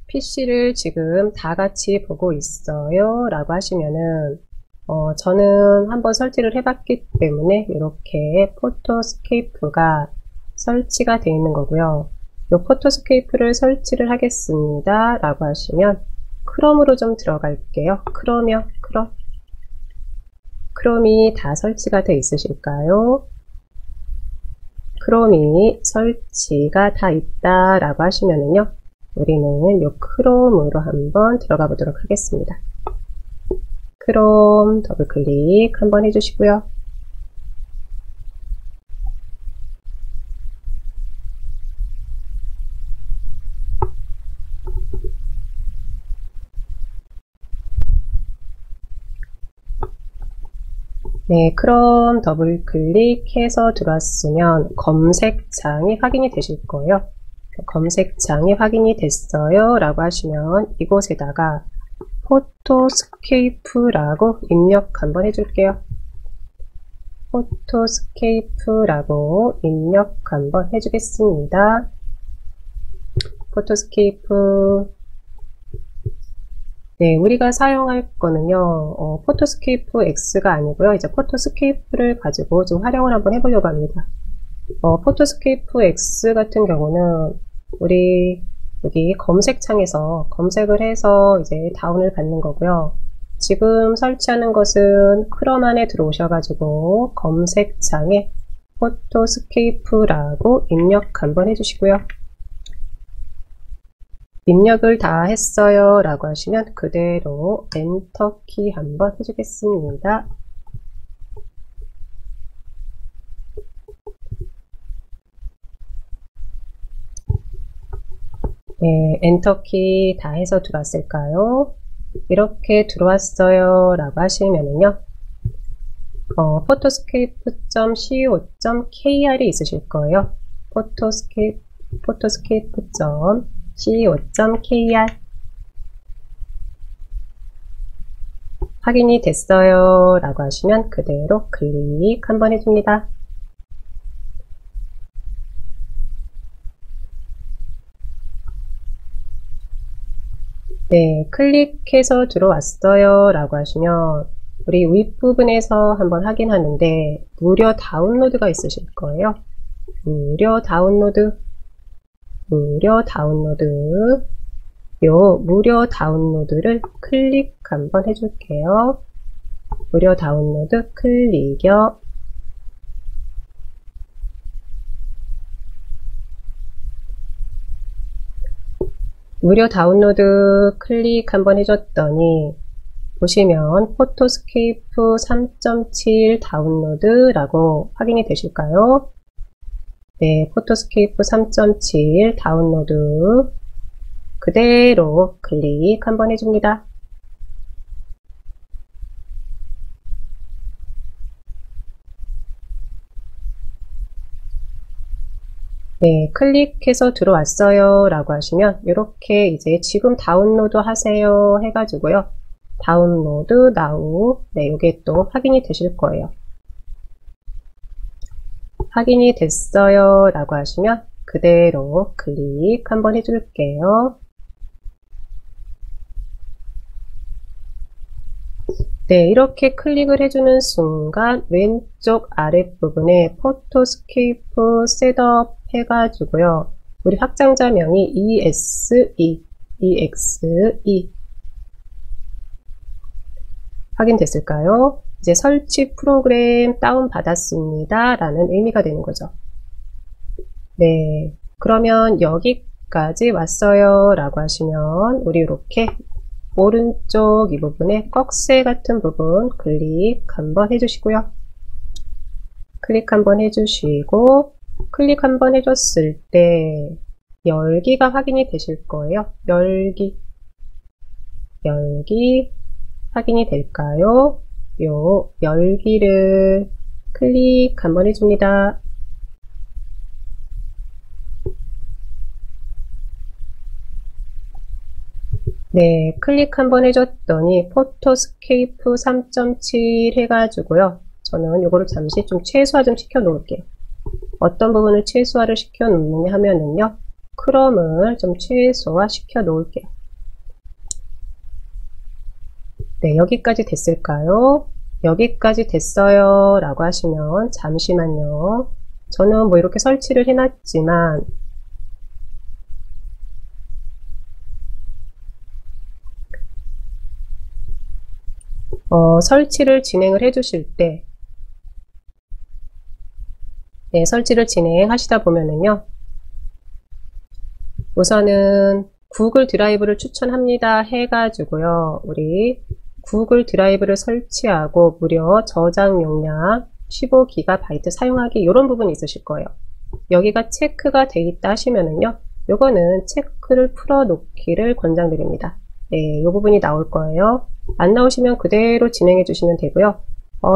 PC를 지금 다 같이 보고 있어요 라고 하시면은 저는 한번 설치를 해봤기 때문에 이렇게 포토스케이프가 설치가 되어 있는 거고요. 이 포토스케이프를 설치를 하겠습니다 라고 하시면 크롬으로 좀 들어갈게요. 크롬이 다 설치가 되어 있으실까요? 크롬이 설치가 다 있다 라고 하시면은요, 우리는 이 크롬으로 한번 들어가 보도록 하겠습니다. 크롬 더블 클릭 한번 해주시고요. 네, 크롬 더블 클릭해서 들어왔으면 검색창이 확인이 되실 거예요. 검색창이 확인이 됐어요 라고 하시면 이곳에다가 포토스케이프라고 입력 한번 해줄게요. 포토스케이프라고 입력 한번 해주겠습니다. 포토스케이프. 네, 우리가 사용할 거는요, 포토스케이프 X가 아니고요. 이제 포토스케이프를 가지고 좀 활용을 한번 해보려고 합니다. 포토스케이프 X 같은 경우는 우리 여기 검색창에서 검색을 해서 이제 다운을 받는 거고요. 지금 설치하는 것은 크롬 안에 들어오셔가지고 검색창에 포토스케이프라고 입력 한번 해주시고요. 입력을 다 했어요 라고 하시면 그대로 엔터키 한번 해주겠습니다. 네, 엔터키 다 해서 들어왔을까요? 이렇게 들어왔어요 라고 하시면은요, photoscape.co.kr이 있으실 거예요. photoscape.co.kr 확인이 됐어요 라고 하시면 그대로 클릭 한번 해줍니다. 네, 클릭해서 들어왔어요 라고 하시면 우리 윗부분에서 한번 확인하는데 무료 다운로드가 있으실 거예요. 무료 다운로드. 요 무료 다운로드를 클릭 한번 해줄게요. 무료 다운로드 클릭이요. 무료 다운로드 클릭 한번 해줬더니 보시면 포토스케이프 3.7 다운로드라고 확인이 되실까요? 네, 포토스케이프 3.7 다운로드 그대로 클릭 한번 해줍니다. 네, 클릭해서 들어왔어요 라고 하시면 이렇게 이제 지금 다운로드 하세요 해가지고요, 다운로드 now, 네, 요게 또 확인이 되실 거예요. 확인이 됐어요 라고 하시면 그대로 클릭 한번 해줄게요. 네, 이렇게 클릭을 해주는 순간 왼쪽 아랫부분에 포토스케이프 셋업 해가지고요, 우리 확장자명이 EXE 확인됐을까요? 이제 설치 프로그램 다운받았습니다 라는 의미가 되는 거죠. 네, 그러면 여기까지 왔어요 라고 하시면 우리 이렇게 오른쪽 이 부분에 꺽쇠 같은 부분 클릭 한번 해주시고요. 클릭 한번 해주시고 클릭 한번 해줬을 때 열기가 확인이 되실 거예요. 열기 확인이 될까요? 요 열기를 클릭 한번 해줍니다. 네, 클릭 한번 해줬더니 포토스케이프 3.7 해가지고요, 저는 요거를 잠시 좀 최소화 좀 시켜 놓을게요. 어떤 부분을 최소화를 시켜 놓느냐 하면은요, 크롬을 좀 최소화 시켜 놓을게요. 네, 여기까지 됐을까요? 여기까지 됐어요 라고 하시면 잠시만요. 저는 뭐 이렇게 설치를 해놨지만 설치를 진행을 해 주실 때 네, 설치를 진행하시다 보면은요, 우선은 구글 드라이브를 추천합니다 해가지고요, 우리 구글 드라이브를 설치하고 무려 저장 용량 15GB 사용하기 이런 부분이 있으실 거예요. 여기가 체크가 돼 있다 하시면은요, 요거는 체크를 풀어 놓기를 권장드립니다. 네, 이 부분이 나올 거예요. 안 나오시면 그대로 진행해 주시면 되고요.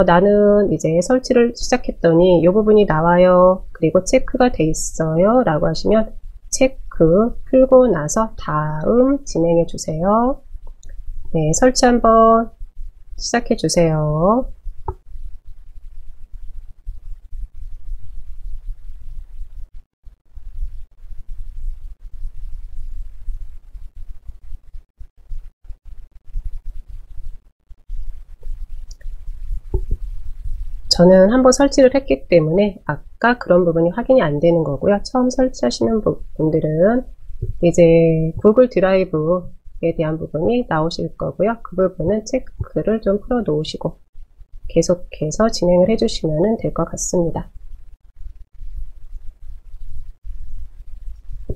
나는 이제 설치를 시작했더니 이 부분이 나와요. 그리고 체크가 돼 있어요. 라고 하시면 체크 풀고 나서 다음 진행해 주세요. 네, 설치 한번 시작해 주세요. 저는 한번 설치를 했기 때문에 아까 그런 부분이 확인이 안 되는 거고요. 처음 설치하시는 분들은 이제 구글 드라이브에 대한 부분이 나오실 거고요. 그 부분은 체크를 좀 풀어 놓으시고 계속해서 진행을 해주시면 될 것 같습니다.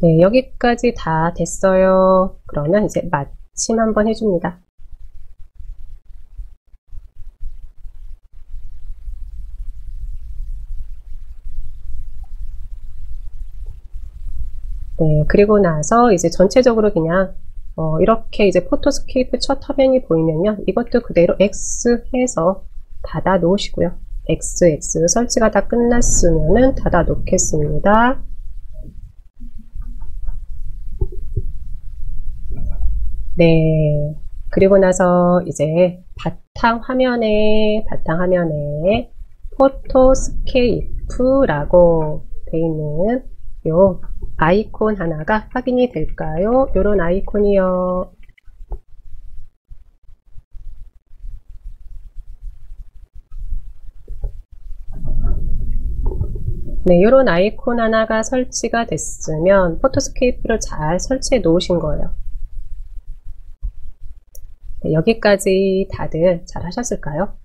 네, 여기까지 다 됐어요. 그러면 이제 마침 한번 해줍니다. 네, 그리고 나서 이제 전체적으로 그냥 이렇게 이제 포토스케이프 첫 화면이 보이면요, 이것도 그대로 X 해서 닫아 놓으시고요. XX 설치가 다 끝났으면은 닫아 놓겠습니다. 네, 그리고 나서 이제 바탕 화면에 포토스케이프라고 돼 있는 요 아이콘 하나가 확인이 될까요? 요런 아이콘이요. 네, 요런 아이콘 하나가 설치가 됐으면 포토스케이프를 잘 설치해 놓으신 거예요. 네, 여기까지 다들 잘 하셨을까요?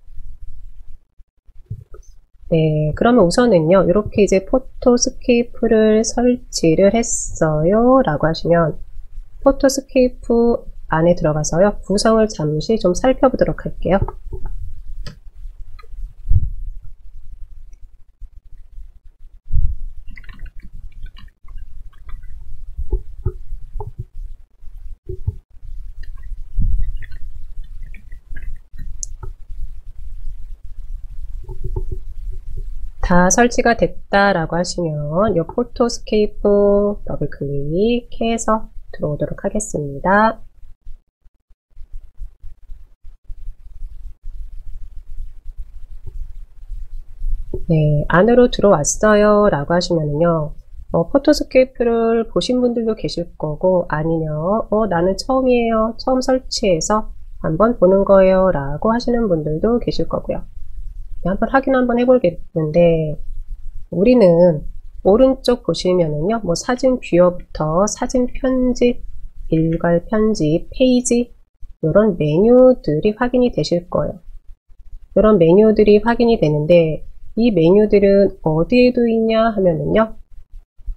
네, 그러면 우선은요, 이렇게 이제 포토스케이프를 설치를 했어요 라고 하시면 포토스케이프 안에 들어가서요, 구성을 잠시 좀 살펴보도록 할게요. 다 설치가 됐다라고 하시면 이 포토스케이프 더블 클릭해서 들어오도록 하겠습니다. 네, 안으로 들어왔어요 라고 하시면요, 포토스케이프를 보신 분들도 계실 거고, 아니면 나는 처음이에요, 처음 설치해서 한번 보는 거예요 라고 하시는 분들도 계실 거고요. 한번 확인 한번 해보겠는데, 우리는 오른쪽 보시면은요, 뭐 사진 뷰어부터 사진 편집, 일괄 편집, 페이지, 이런 메뉴들이 확인이 되실 거예요. 이런 메뉴들이 확인이 되는데, 이 메뉴들은 어디에도 있냐 하면은요,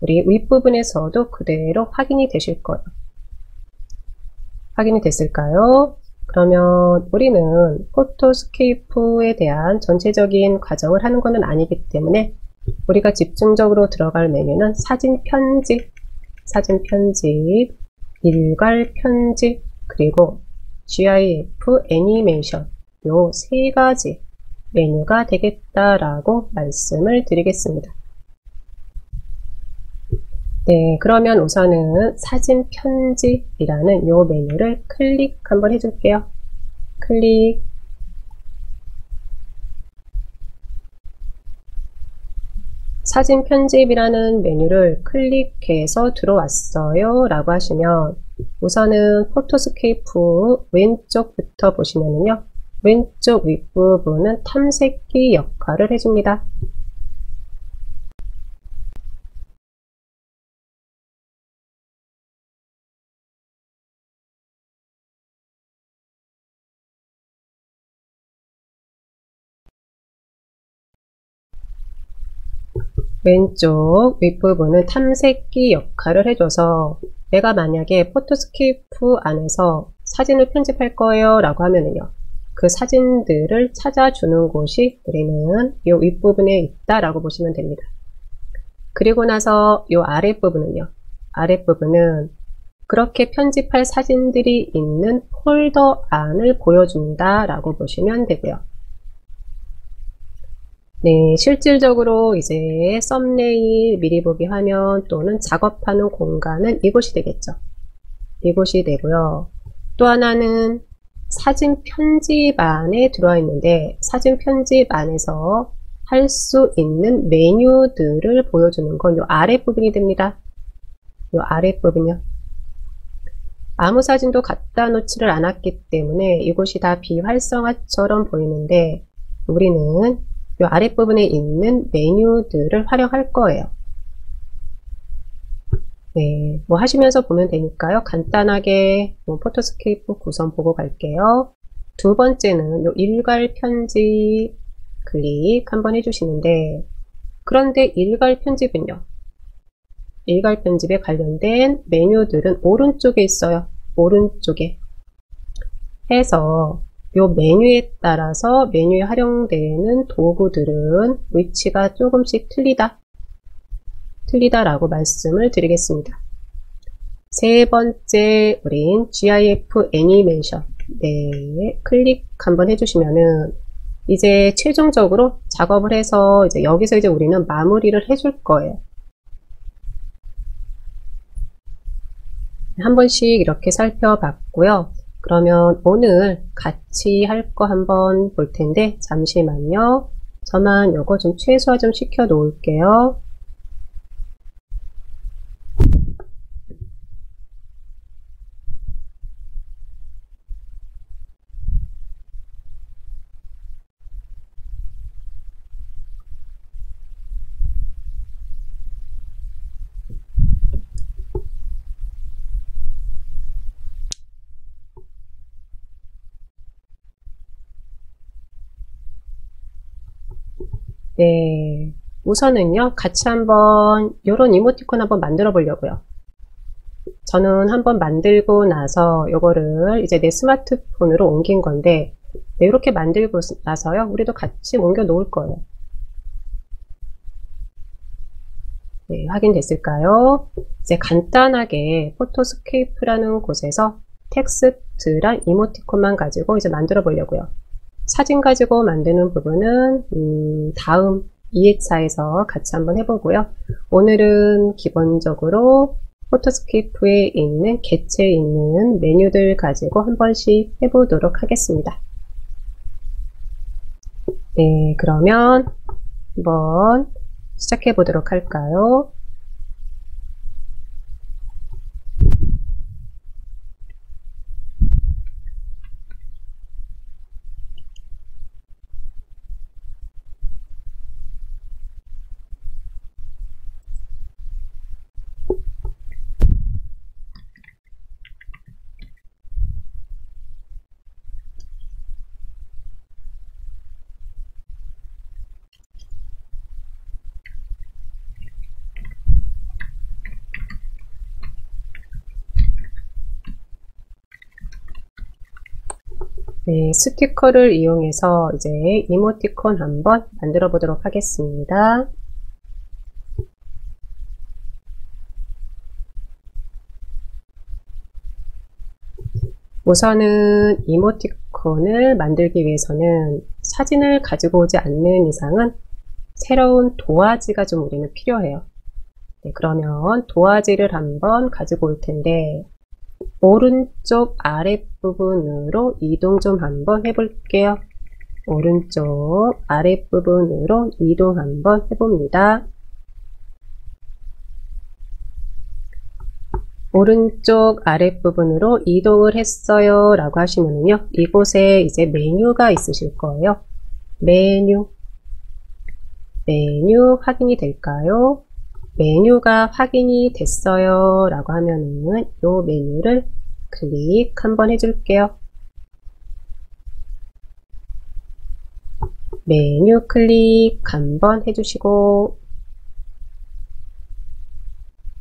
우리 윗부분에서도 그대로 확인이 되실 거예요. 확인이 됐을까요? 그러면 우리는 포토스케이프에 대한 전체적인 과정을 하는 것은 아니기 때문에 우리가 집중적으로 들어갈 메뉴는 사진 편집, 일괄 편집, 그리고 GIF 애니메이션 요 세 가지 메뉴가 되겠다라고 말씀을 드리겠습니다. 네, 그러면 우선은 사진 편집이라는 요 메뉴를 클릭 한번 해줄게요. 클릭. 사진 편집이라는 메뉴를 클릭해서 들어왔어요 라고 하시면 우선은 포토스케이프 왼쪽부터 보시면은요. 왼쪽 윗부분은 탐색기 역할을 해줍니다. 왼쪽 윗부분은 탐색기 역할을 해줘서 내가 만약에 포토스케이프 안에서 사진을 편집할 거예요 라고 하면은요. 그 사진들을 찾아주는 곳이 우리는 이 윗부분에 있다라고 보시면 됩니다. 그리고 나서 이 아랫부분은요. 아랫부분은 그렇게 편집할 사진들이 있는 폴더 안을 보여준다 라고 보시면 되고요. 네, 실질적으로 이제 썸네일, 미리 보기 화면 또는 작업하는 공간은 이곳이 되겠죠. 이곳이 되고요. 또 하나는 사진 편집 안에 들어와 있는데 사진 편집 안에서 할 수 있는 메뉴들을 보여주는 건 이 아랫부분이 됩니다. 이 아랫부분이요. 아무 사진도 갖다 놓지를 않았기 때문에 이곳이 다 비활성화처럼 보이는데 우리는 이 아랫부분에 있는 메뉴들을 활용할 거예요. 네, 뭐 하시면서 보면 되니까요. 간단하게 포토스케이프 구성 보고 갈게요. 두 번째는 요 일괄 편집 클릭 한번 해주시는데 그런데 일괄 편집은요. 일괄 편집에 관련된 메뉴들은 오른쪽에 있어요. 오른쪽에 해서 요 메뉴에 따라서 메뉴에 활용되는 도구들은 위치가 조금씩 틀리다라고 말씀을 드리겠습니다. 세 번째, 우린 GIF 애니메이션. 네, 클릭 한번 해주시면은 이제 최종적으로 작업을 해서 이제 여기서 이제 우리는 마무리를 해줄 거예요. 한 번씩 이렇게 살펴봤고요. 그러면 오늘 같이 할 거 한번 볼 텐데 잠시만요. 저만 요거 좀 최소화 좀 시켜 놓을게요. 네, 우선은요, 같이 한번 요런 이모티콘 한번 만들어 보려고요. 저는 한번 만들고 나서 요거를 이제 내 스마트폰으로 옮긴 건데 네, 이렇게 만들고 나서요, 우리도 같이 옮겨 놓을 거예요. 네, 확인됐을까요? 이제 간단하게 포토스케이프라는 곳에서 텍스트랑 이모티콘만 가지고 이제 만들어 보려고요. 사진 가지고 만드는 부분은 다음 2회차에서 같이 한번 해보고요. 오늘은 기본적으로 포토스케이프에 있는 개체에 있는 메뉴들 가지고 한 번씩 해보도록 하겠습니다. 네, 그러면 한번 시작해 보도록 할까요? 네, 스티커를 이용해서 이제 이모티콘 한번 만들어 보도록 하겠습니다. 우선은 이모티콘을 만들기 위해서는 사진을 가지고 오지 않는 이상은 새로운 도화지가 좀 우리는 필요해요. 네, 그러면 도화지를 한번 가지고 올 텐데 오른쪽 아랫부분으로 이동 좀 한번 해볼게요. 오른쪽 아랫부분으로 이동 한번 해봅니다. 오른쪽 아랫부분으로 이동을 했어요 라고 하시면은요, 이곳에 이제 메뉴가 있으실 거예요. 메뉴 확인이 될까요? 메뉴가 확인이 됐어요 라고 하면은 이 메뉴를 클릭 한번 해줄게요. 메뉴 클릭 한번 해주시고,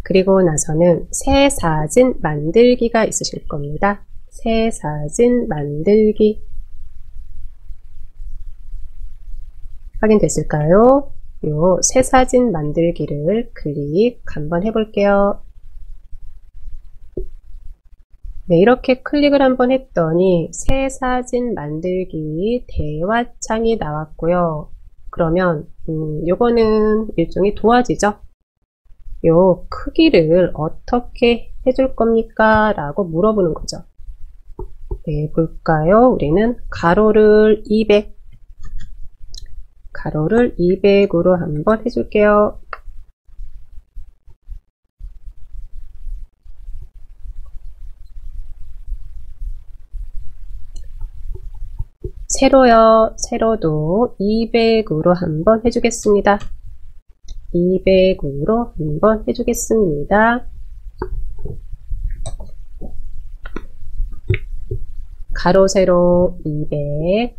그리고 나서는 새 사진 만들기가 있으실 겁니다. 새 사진 만들기 확인됐을까요? 요 새 사진 만들기를 클릭 한번 해볼게요. 네, 이렇게 클릭을 한번 했더니 새 사진 만들기 대화창이 나왔고요. 그러면 요거는 일종의 도화지죠. 요 크기를 어떻게 해줄 겁니까? 라고 물어보는 거죠. 네, 볼까요? 우리는 가로를 200으로 한번 해줄게요. 세로도 200으로 한번 해주겠습니다. 200으로 한번 해주겠습니다. 가로 세로 200.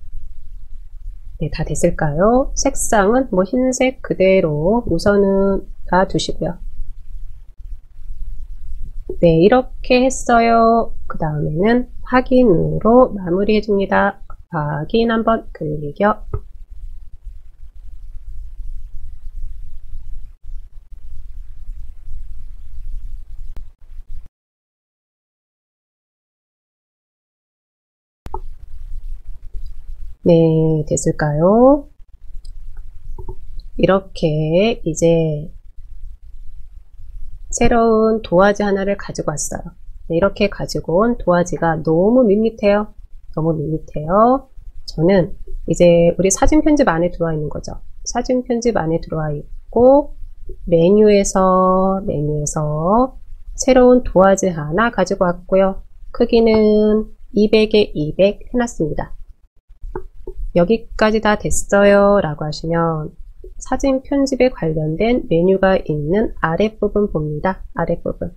네, 다 됐을까요? 색상은 뭐 흰색 그대로 우선은 놔두시고요. 네, 이렇게 했어요. 그 다음에는 확인으로 마무리해 줍니다. 확인 한번 클릭이요. 네, 됐을까요? 이렇게 이제 새로운 도화지 하나를 가지고 왔어요. 네, 이렇게 가지고 온 도화지가 너무 밋밋해요. 너무 밋밋해요. 저는 이제 우리 사진 편집 안에 들어와 있는 거죠. 사진 편집 안에 들어와 있고 메뉴에서 새로운 도화지 하나 가지고 왔고요. 크기는 200에 200 해놨습니다. 여기까지 다 됐어요 라고 하시면 사진 편집에 관련된 메뉴가 있는 아랫부분 봅니다. 아랫부분.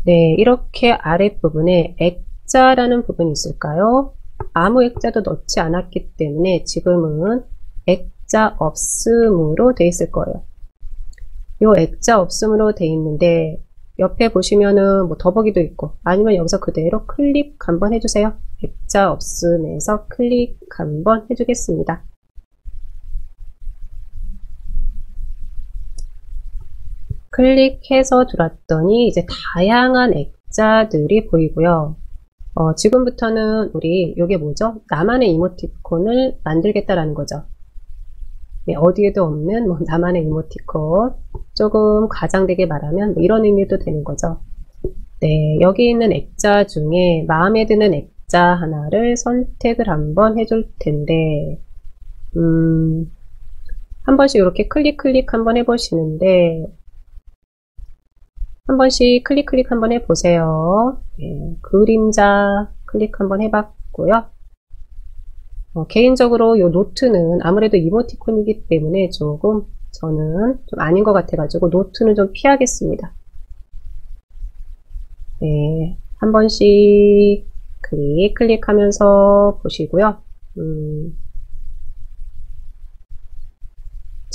네, 이렇게 아랫부분에 액자라는 부분이 있을까요? 아무 액자도 넣지 않았기 때문에 지금은 액자 없음으로 되어 있을 거예요. 이 액자 없음으로 되어 있는데 옆에 보시면은 뭐 더보기도 있고 아니면 여기서 그대로 클릭 한번 해주세요. 액자 없음에서 클릭 한번 해주겠습니다. 클릭해서 들어왔더니 이제 다양한 액자들이 보이고요. 지금부터는 우리 이게 뭐죠? 나만의 이모티콘을 만들겠다라는 거죠. 네, 어디에도 없는 뭐 나만의 이모티콘, 조금 과장되게 말하면 뭐 이런 의미도 되는 거죠. 네, 여기 있는 액자 중에 마음에 드는 액자 하나를 선택을 한번 해줄 텐데 한 번씩 이렇게 클릭 한번 해보시는데 한 번씩 클릭 한번 해보세요. 네, 그림자 클릭 한번 해봤고요. 개인적으로 이 노트는 아무래도 이모티콘이기 때문에 조금 저는 좀 아닌 것 같아가지고 노트는 좀 피하겠습니다. 네, 한 번씩 클릭하면서 보시고요.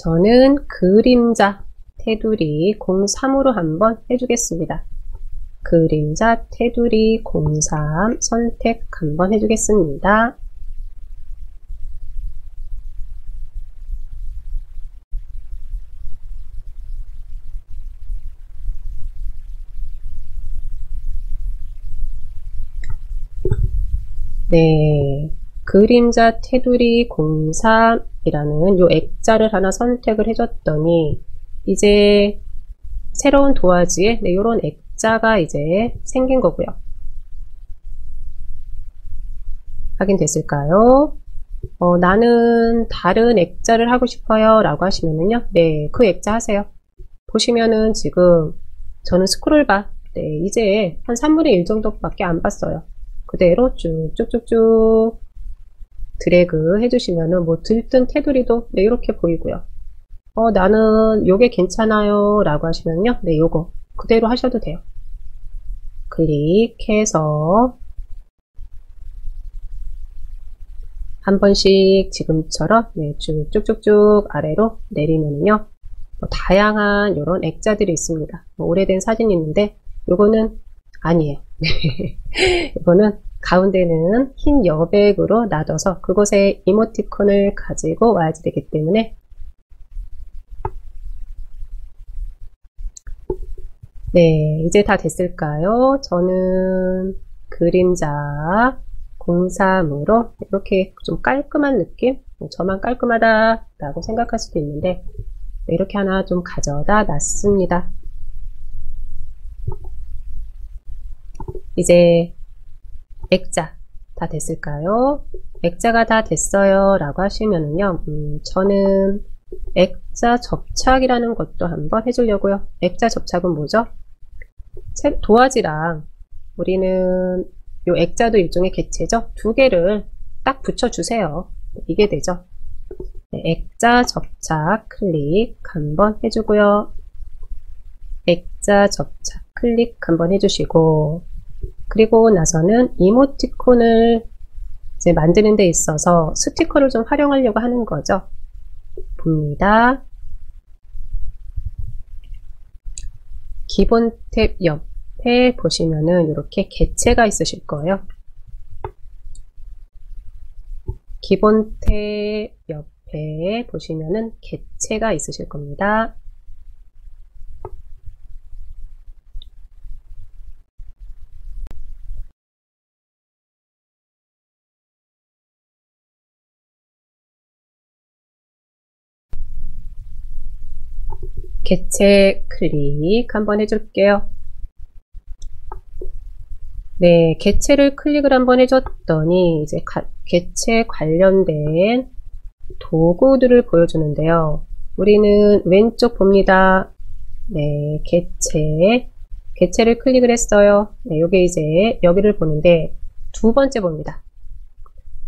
저는 그림자 테두리 03으로 한번 해주겠습니다. 그림자 테두리 03 선택 한번 해주겠습니다. 네, 그림자 테두리 03이라는 요 액자를 하나 선택을 해줬더니 이제 새로운 도화지에 이런 액자가 이제 생긴 거고요. 확인됐을까요? 나는 다른 액자를 하고 싶어요 라고 하시면은요, 네, 그 액자 하세요. 보시면은 지금 저는 스크롤바, 네, 이제 한 3분의 1 정도밖에 안 봤어요. 그대로 쭉쭉쭉쭉 드래그 해주시면은 뭐 들뜬 테두리도 네, 이렇게 보이고요. 나는 요게 괜찮아요 라고 하시면요. 네, 요거 그대로 하셔도 돼요. 클릭해서 한 번씩 지금처럼 네, 쭉쭉쭉 아래로 내리면요. 다양한 이런 액자들이 있습니다. 오래된 사진이 있는데 요거는 아니에요. 이거는 가운데는 흰 여백으로 놔둬서 그곳에 이모티콘을 가지고 와야지 되기 때문에 네, 이제 다 됐을까요? 저는 그림자 03으로 이렇게 좀 깔끔한 느낌? 저만 깔끔하다 라고 생각할 수도 있는데 이렇게 하나 좀 가져다 놨습니다. 이제 액자 다 됐을까요? 액자가 다 됐어요 라고 하시면은요, 저는 액자 접착이라는 것도 한번 해주려고요. 액자 접착은 뭐죠? 도화지랑 우리는 요 액자도 일종의 객체죠. 두 개를 딱 붙여주세요. 이게 되죠. 네, 액자 접착 클릭 한번 해주고요. 액자 접착 클릭 한번 해주시고, 그리고 나서는 이모티콘을 이제 만드는 데 있어서 스티커를 좀 활용하려고 하는 거죠. 봅니다. 기본 탭 옆에 보시면은 이렇게 객체가 있으실 거예요. 기본 탭 옆에 보시면은 객체가 있으실 겁니다. 객체 클릭 한번 해줄게요. 네, 객체를 클릭을 한번 해줬더니 이제 객체 관련된 도구들을 보여주는데요. 우리는 왼쪽 봅니다. 네, 객체를 클릭을 했어요. 네, 요게 이제 여기를 보는데 두 번째 봅니다.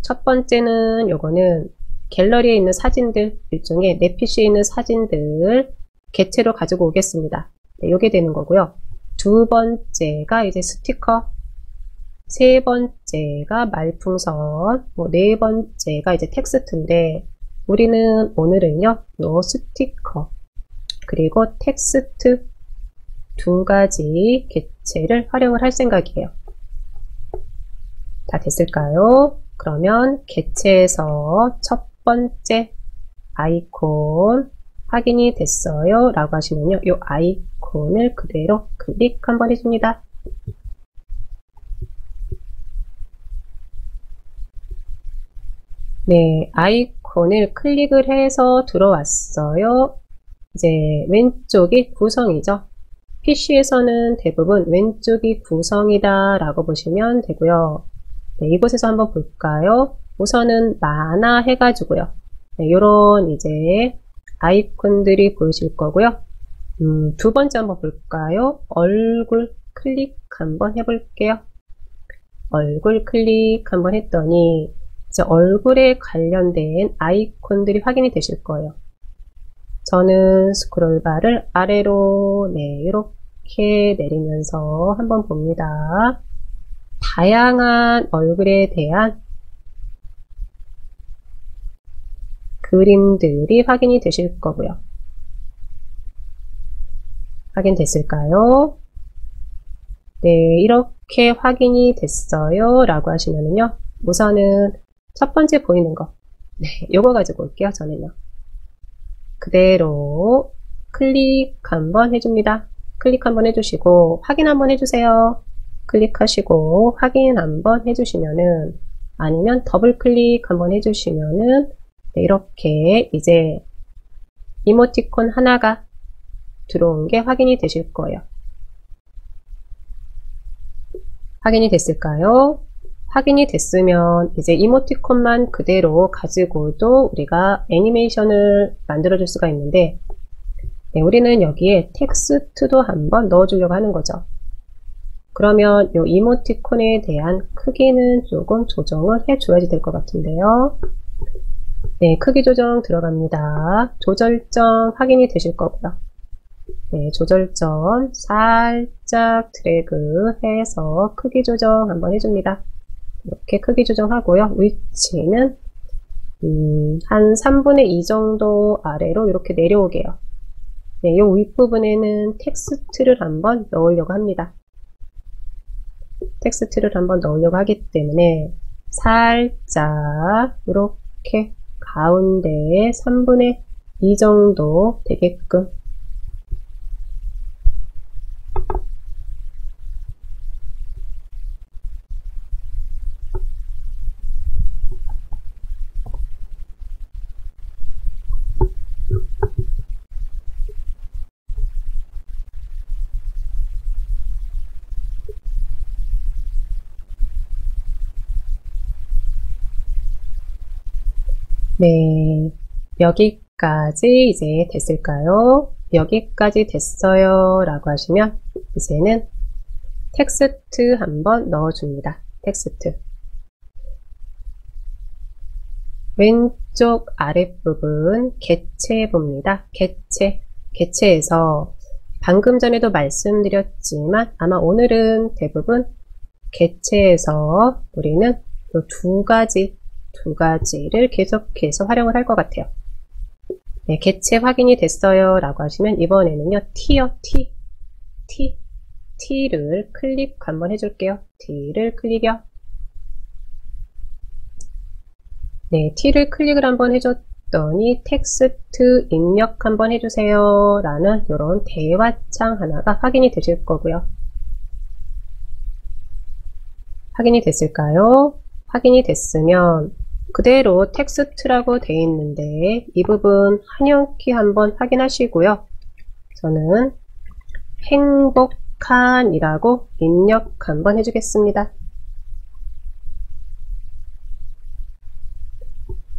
첫 번째는 요거는 갤러리에 있는 사진들, 일종의 내 PC에 있는 사진들 객체로 가지고 오겠습니다. 네, 요게 되는 거고요. 두 번째가 이제 스티커, 세 번째가 말풍선, 네 번째가 이제 텍스트인데 우리는 오늘은요, 요 스티커 그리고 텍스트 두 가지 객체를 활용을 할 생각이에요. 다 됐을까요? 그러면 객체에서 첫 번째 아이콘 확인이 됐어요 라고 하시면요, 이 아이콘을 그대로 클릭 한번 해줍니다. 네, 아이콘을 클릭을 해서 들어왔어요. 이제 왼쪽이 구성이죠. PC에서는 대부분 왼쪽이 구성이다 라고 보시면 되고요. 네, 이곳에서 한번 볼까요? 우선은 만화 해가지고요. 네, 요런 이제 아이콘들이 보이실 거고요. 두 번째 한번 볼까요? 얼굴 클릭 한번 해볼게요. 얼굴 클릭 한번 했더니 이제 얼굴에 관련된 아이콘들이 확인이 되실 거예요. 저는 스크롤바를 아래로 네, 이렇게 내리면서 한번 봅니다. 다양한 얼굴에 대한 그림들이 확인이 되실 거고요. 확인됐을까요? 네, 이렇게 확인이 됐어요 라고 하시면은요, 우선은 첫 번째 보이는 거, 네, 요거 가지고 올게요. 저는요, 그대로 클릭 한번 해줍니다. 클릭 한번 해주시고 확인 한번 해주세요. 클릭하시고 확인 한번 해주시면은, 아니면 더블 클릭 한번 해주시면은 네, 이렇게 이제 이모티콘 하나가 들어온 게 확인이 되실 거예요. 확인이 됐을까요? 확인이 됐으면 이제 이모티콘만 그대로 가지고도 우리가 애니메이션을 만들어 줄 수가 있는데, 네, 우리는 여기에 텍스트도 한번 넣어주려고 하는 거죠. 그러면 이 이모티콘에 대한 크기는 조금 조정을 해줘야지 될 것 같은데요. 네, 크기 조정 들어갑니다. 조절점 확인이 되실 거고요. 네, 조절점 살짝 드래그해서 크기 조정 한번 해줍니다. 이렇게 크기 조정하고요. 위치는 한 3분의 2 정도 아래로 이렇게 내려오게요. 네, 이 윗부분에는 텍스트를 한번 넣으려고 합니다. 텍스트를 한번 넣으려고 하기 때문에 살짝 이렇게 가운데에 3분의 2 정도 되게끔 네, 여기까지 이제 됐을까요? 여기까지 됐어요 라고 하시면 이제는 텍스트 한번 넣어줍니다. 텍스트 왼쪽 아랫부분 개체 봅니다. 개체에서 방금 전에도 말씀드렸지만 아마 오늘은 대부분 개체에서 우리는 이 두 가지를 계속해서 활용을 할 것 같아요. 네, 개체 확인이 됐어요 라고 하시면 이번에는요 T를 클릭 한번 해줄게요. T를 클릭이요. 네, T를 클릭을 한번 해줬더니 텍스트 입력 한번 해주세요 라는 이런 대화창 하나가 확인이 되실 거고요. 확인이 됐을까요? 확인이 됐으면 그대로 텍스트라고 되어 있는데 이 부분 한영키 한번 확인하시고요. 저는 행복한이라고 입력 한번 해주겠습니다.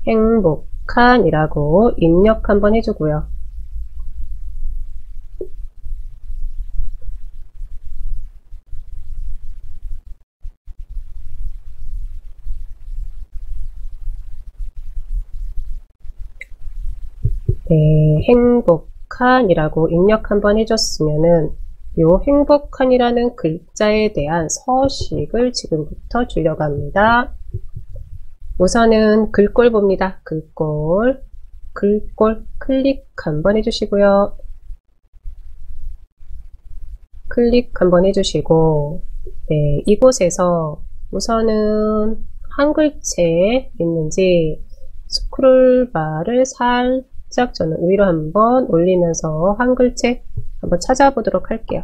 행복한이라고 입력 한번 해주고요. 네, 행복한이라고 입력 한번 해줬으면은 요 행복한이라는 글자에 대한 서식을 지금부터 주려고 합니다. 우선은 글꼴 봅니다. 글꼴 클릭 한번 해주시고요. 클릭 한번 해주시고 네, 이곳에서 우선은 한 글자에 있는지 스크롤바를 살짝 저는 위로 한번 올리면서 한 글자 한번 찾아보도록 할게요.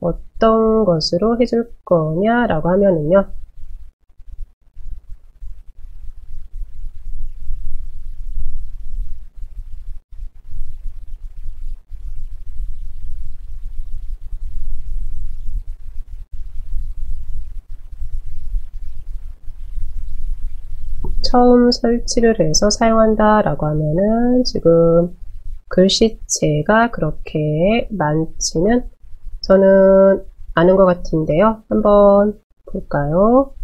어떤 것으로 해줄 거냐라고 하면은요. 처음 설치를 해서 사용한다 라고 하면은 지금 글씨체가 그렇게 많지는 저는 않은 것 같은데요. 한번 볼까요?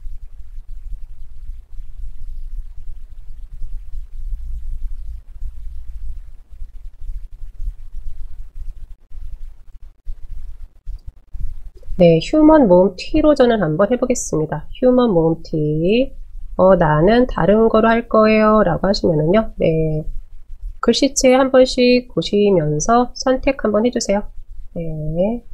네, 휴먼 모음 T로 저는 한번 해보겠습니다. 휴먼 모음 T. 나는 다른 거로 할 거예요 라고 하시면은요. 네, 글씨체 한 번씩 보시면서 선택 한번 해주세요. 네.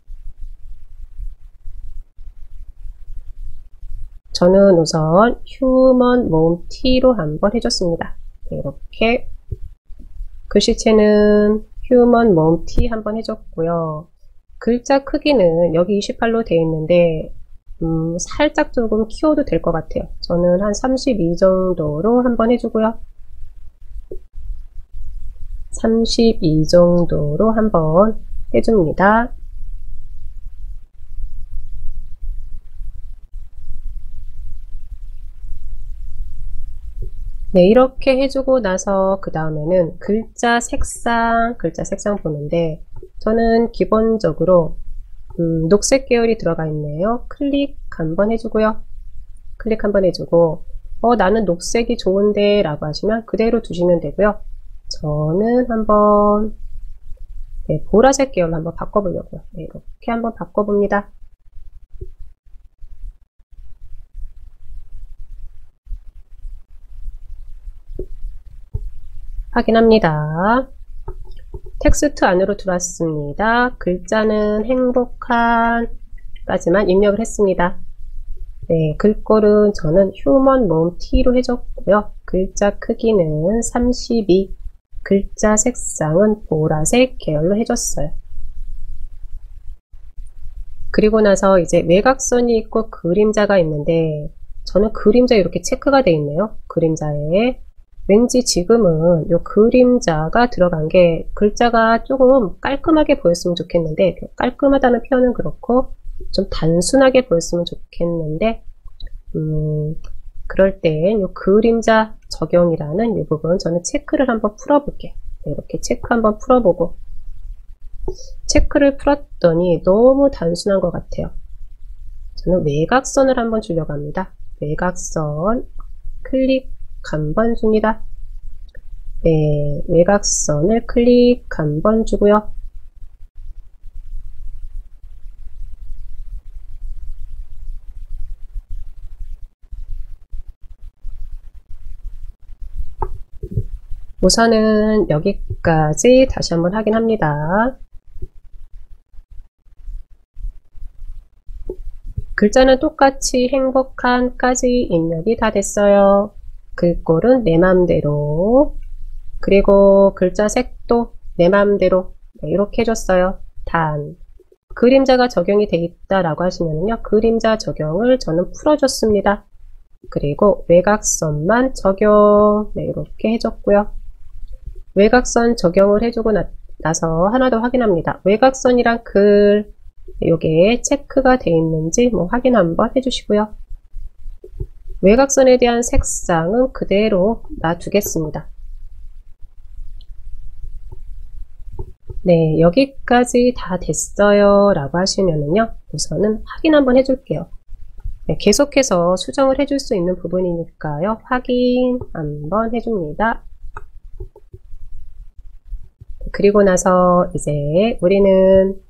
저는 우선 휴먼 모음 T로 한번 해줬습니다. 네, 이렇게 글씨체는 휴먼 모음 T 한번 해줬고요. 글자 크기는 여기 28로 되어 있는데 살짝 조금 키워도 될 것 같아요. 저는 한 32 정도로 한번 해주고요. 32 정도로 한번 해줍니다. 네, 이렇게 해주고 나서 그 다음에는 글자 색상 보는데 저는 기본적으로 녹색 계열이 들어가 있네요. 클릭 한번 해주고요. 클릭 한번 해주고 나는 녹색이 좋은데 라고 하시면 그대로 두시면 되고요. 저는 한번 네, 보라색 계열로 한번 바꿔보려고요. 네, 이렇게 한번 바꿔봅니다. 확인합니다. 텍스트 안으로 들어왔습니다. 글자는 행복한 까지만 입력을 했습니다. 네, 글꼴은 저는 휴먼 momt로 해줬고요. 글자 크기는 32, 글자 색상은 보라색 계열로 해줬어요. 그리고 나서 이제 외곽선이 있고 그림자가 있는데 저는 그림자 이렇게 체크가 되어 있네요. 그림자에 왠지 지금은 이 그림자가 들어간 게 글자가 조금 깔끔하게 보였으면 좋겠는데 깔끔하다는 표현은 그렇고 좀 단순하게 보였으면 좋겠는데 그럴 땐 이 그림자 적용이라는 이 부분 저는 체크를 한번 풀어볼게요. 이렇게 체크 한번 풀어보고 체크를 풀었더니 너무 단순한 것 같아요. 저는 외곽선을 한번 주려고 합니다. 외곽선 클릭 한번 줍니다. 네, 외곽선을 클릭 한번 주고요. 우선은 여기까지 다시 한번 확인합니다. 글자는 똑같이 행복한까지 입력이 다 됐어요. 글꼴은 내 맘대로, 그리고 글자 색도 내 맘대로 이렇게 해줬어요. 단 그림자가 적용이 되어 있다라고 하시면요, 그림자 적용을 저는 풀어줬습니다. 그리고 외곽선만 적용 이렇게 해줬고요. 외곽선 적용을 해주고 나서 하나 더 확인합니다. 외곽선이랑 글 요게 체크가 되어 있는지 확인 한번 해주시고요. 외곽선에 대한 색상은 그대로 놔두겠습니다. 네, 여기까지 다 됐어요 라고 하시면은요, 우선은 확인 한번 해줄게요. 네, 계속해서 수정을 해줄 수 있는 부분이니까요, 확인 한번 해줍니다. 그리고 나서 이제 우리는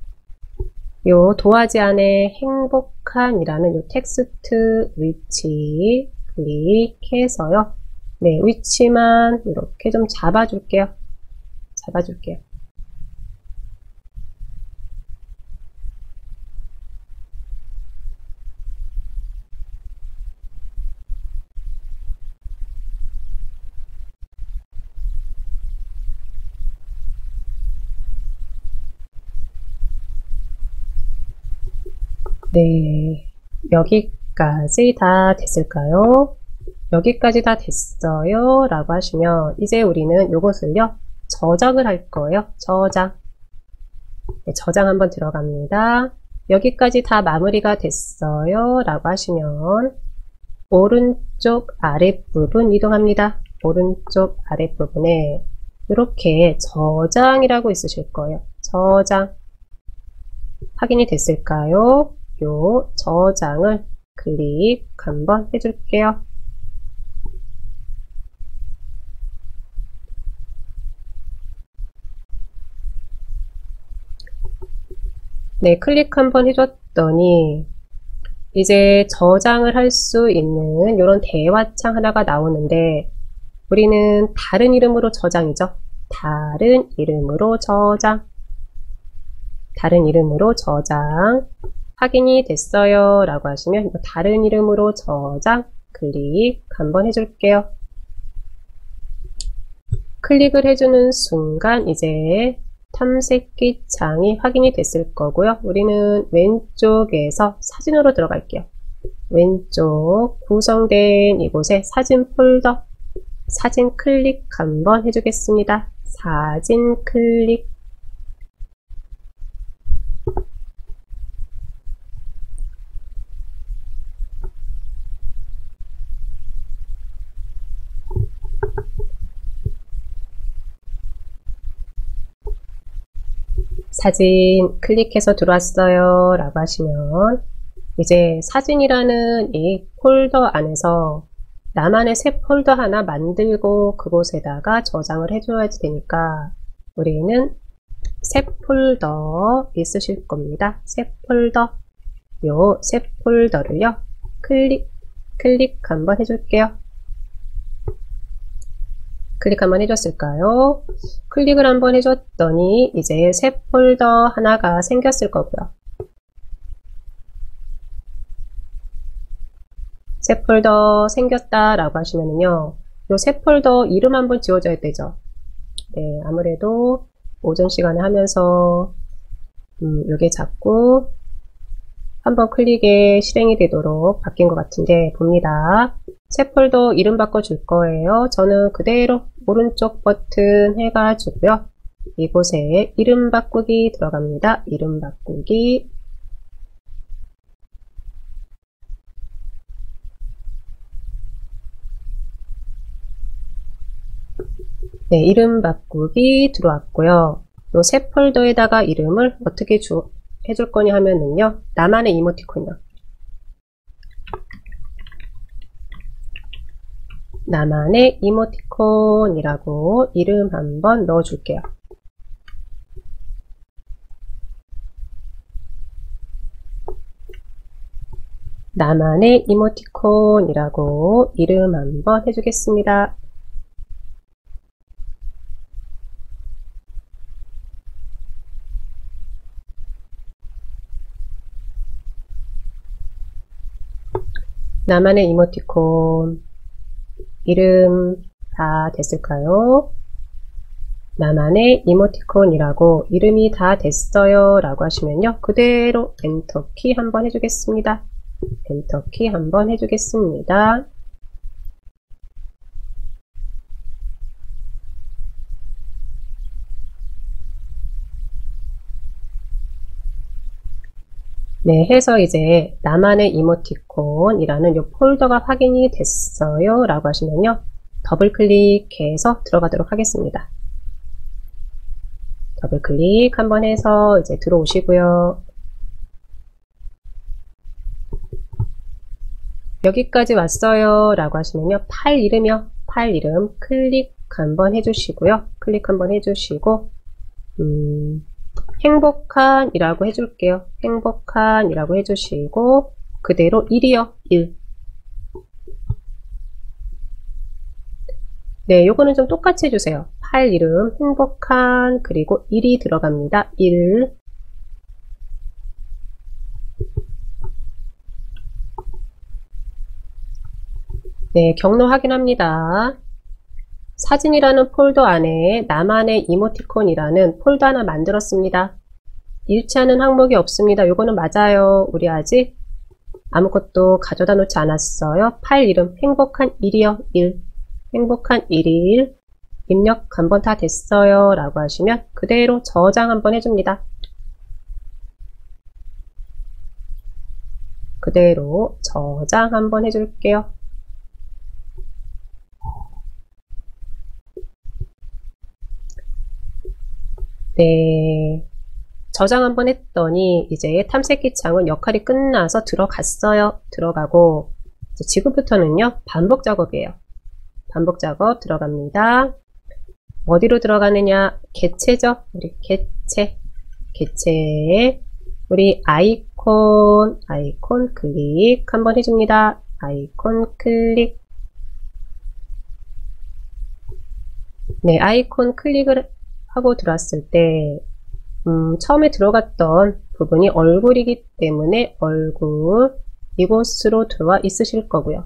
요 도화지 안에 행복한이라는 요 텍스트 위치 클릭해서요. 네, 위치만 이렇게 좀 잡아줄게요. 네, 여기까지 다 됐을까요? 여기까지 다 됐어요 라고 하시면 이제 우리는 요것을요, 저장을 할 거예요. 저장. 네, 저장 한번 들어갑니다. 여기까지 다 마무리가 됐어요 라고 하시면 오른쪽 아랫부분 이동합니다. 오른쪽 아랫부분에 이렇게 저장이라고 있으실 거예요. 저장. 확인이 됐을까요? 요 저장을 클릭 한번 해줄게요. 네, 클릭 한번 해줬더니 이제 저장을 할 수 있는 이런 대화창 하나가 나오는데 우리는 다른 이름으로 저장이죠. 다른 이름으로 저장. 다른 이름으로 저장. 확인이 됐어요 라고 하시면 다른 이름으로 저장 클릭 한번 해줄게요. 클릭을 해주는 순간 이제 탐색기 창이 확인이 됐을 거고요. 우리는 왼쪽에서 사진으로 들어갈게요. 왼쪽 구성된 이곳에 사진 폴더, 사진 클릭 한번 해주겠습니다. 사진 클릭. 사진 클릭해서 들어왔어요 라고 하시면 이제 사진이라는 이 폴더 안에서 나만의 새 폴더 하나 만들고 그곳에다가 저장을 해줘야지 되니까 우리는 새 폴더 있으실 겁니다. 새 폴더, 요 새 폴더를요 클릭 한번 해줄게요. 클릭 한번 해줬을까요? 클릭을 한번 해줬더니 이제 새 폴더 하나가 생겼을 거고요. 새 폴더 생겼다라고 하시면은요, 요 새 폴더 이름 한번 지워줘야 되죠. 네, 아무래도 오전 시간에 하면서 요게 자꾸 한번 클릭에 실행이 되도록 바뀐 것 같은데 봅니다. 새 폴더 이름 바꿔줄 거예요. 저는 그대로 오른쪽 버튼 해가지고요. 이곳에 이름 바꾸기 들어갑니다. 이름 바꾸기. 네, 이름 바꾸기 들어왔고요. 요 새 폴더에다가 이름을 어떻게 해줄 거냐 하면은요, 나만의 이모티콘이요. 나만의 이모티콘이라고 이름 한번 넣어줄게요. 나만의 이모티콘이라고 이름 한번 해주겠습니다. 나만의 이모티콘 이름 다 됐을까요? 나만의 이모티콘이라고 이름이 다 됐어요 라고 하시면요, 그대로 엔터키 한번 해주겠습니다. 엔터키 한번 해주겠습니다. 네, 해서 이제 나만의 이모티콘이라는 이 폴더가 확인이 됐어요 라고 하시면요, 더블 클릭해서 들어가도록 하겠습니다. 더블 클릭 한번 해서 이제 들어오시고요. 여기까지 왔어요 라고 하시면요, 파일 이름이요. 파일 이름 클릭 한번 해주시고요. 클릭 한번 해주시고 행복한 이라고 해줄게요. 행복한 이라고 해주시고 그대로 1이요. 1. 네, 요거는 좀 똑같이 해주세요. 파일 이름 행복한 그리고 1이 들어갑니다. 1. 네, 경로 확인합니다. 사진이라는 폴더 안에 나만의 이모티콘이라는 폴더 하나 만들었습니다. 일치하는 항목이 없습니다. 요거는 맞아요. 우리 아직 아무것도 가져다 놓지 않았어요. 파일 이름 행복한 1이요. 1. 행복한 1일 입력 한번 다 됐어요 라고 하시면 그대로 저장 한번 해줍니다. 그대로 저장 한번 해줄게요. 네, 저장 한번 했더니 이제 탐색기 창은 역할이 끝나서 들어갔어요. 들어가고 이제 지금부터는요, 반복 작업이에요. 반복 작업 들어갑니다. 어디로 들어가느냐? 개체죠. 우리 개체에 우리 아이콘 클릭 한번 해줍니다. 아이콘 클릭. 네, 아이콘 클릭을 하고 들어왔을 때 처음에 들어갔던 부분이 얼굴이기 때문에 얼굴 이곳으로 들어와 있으실 거고요.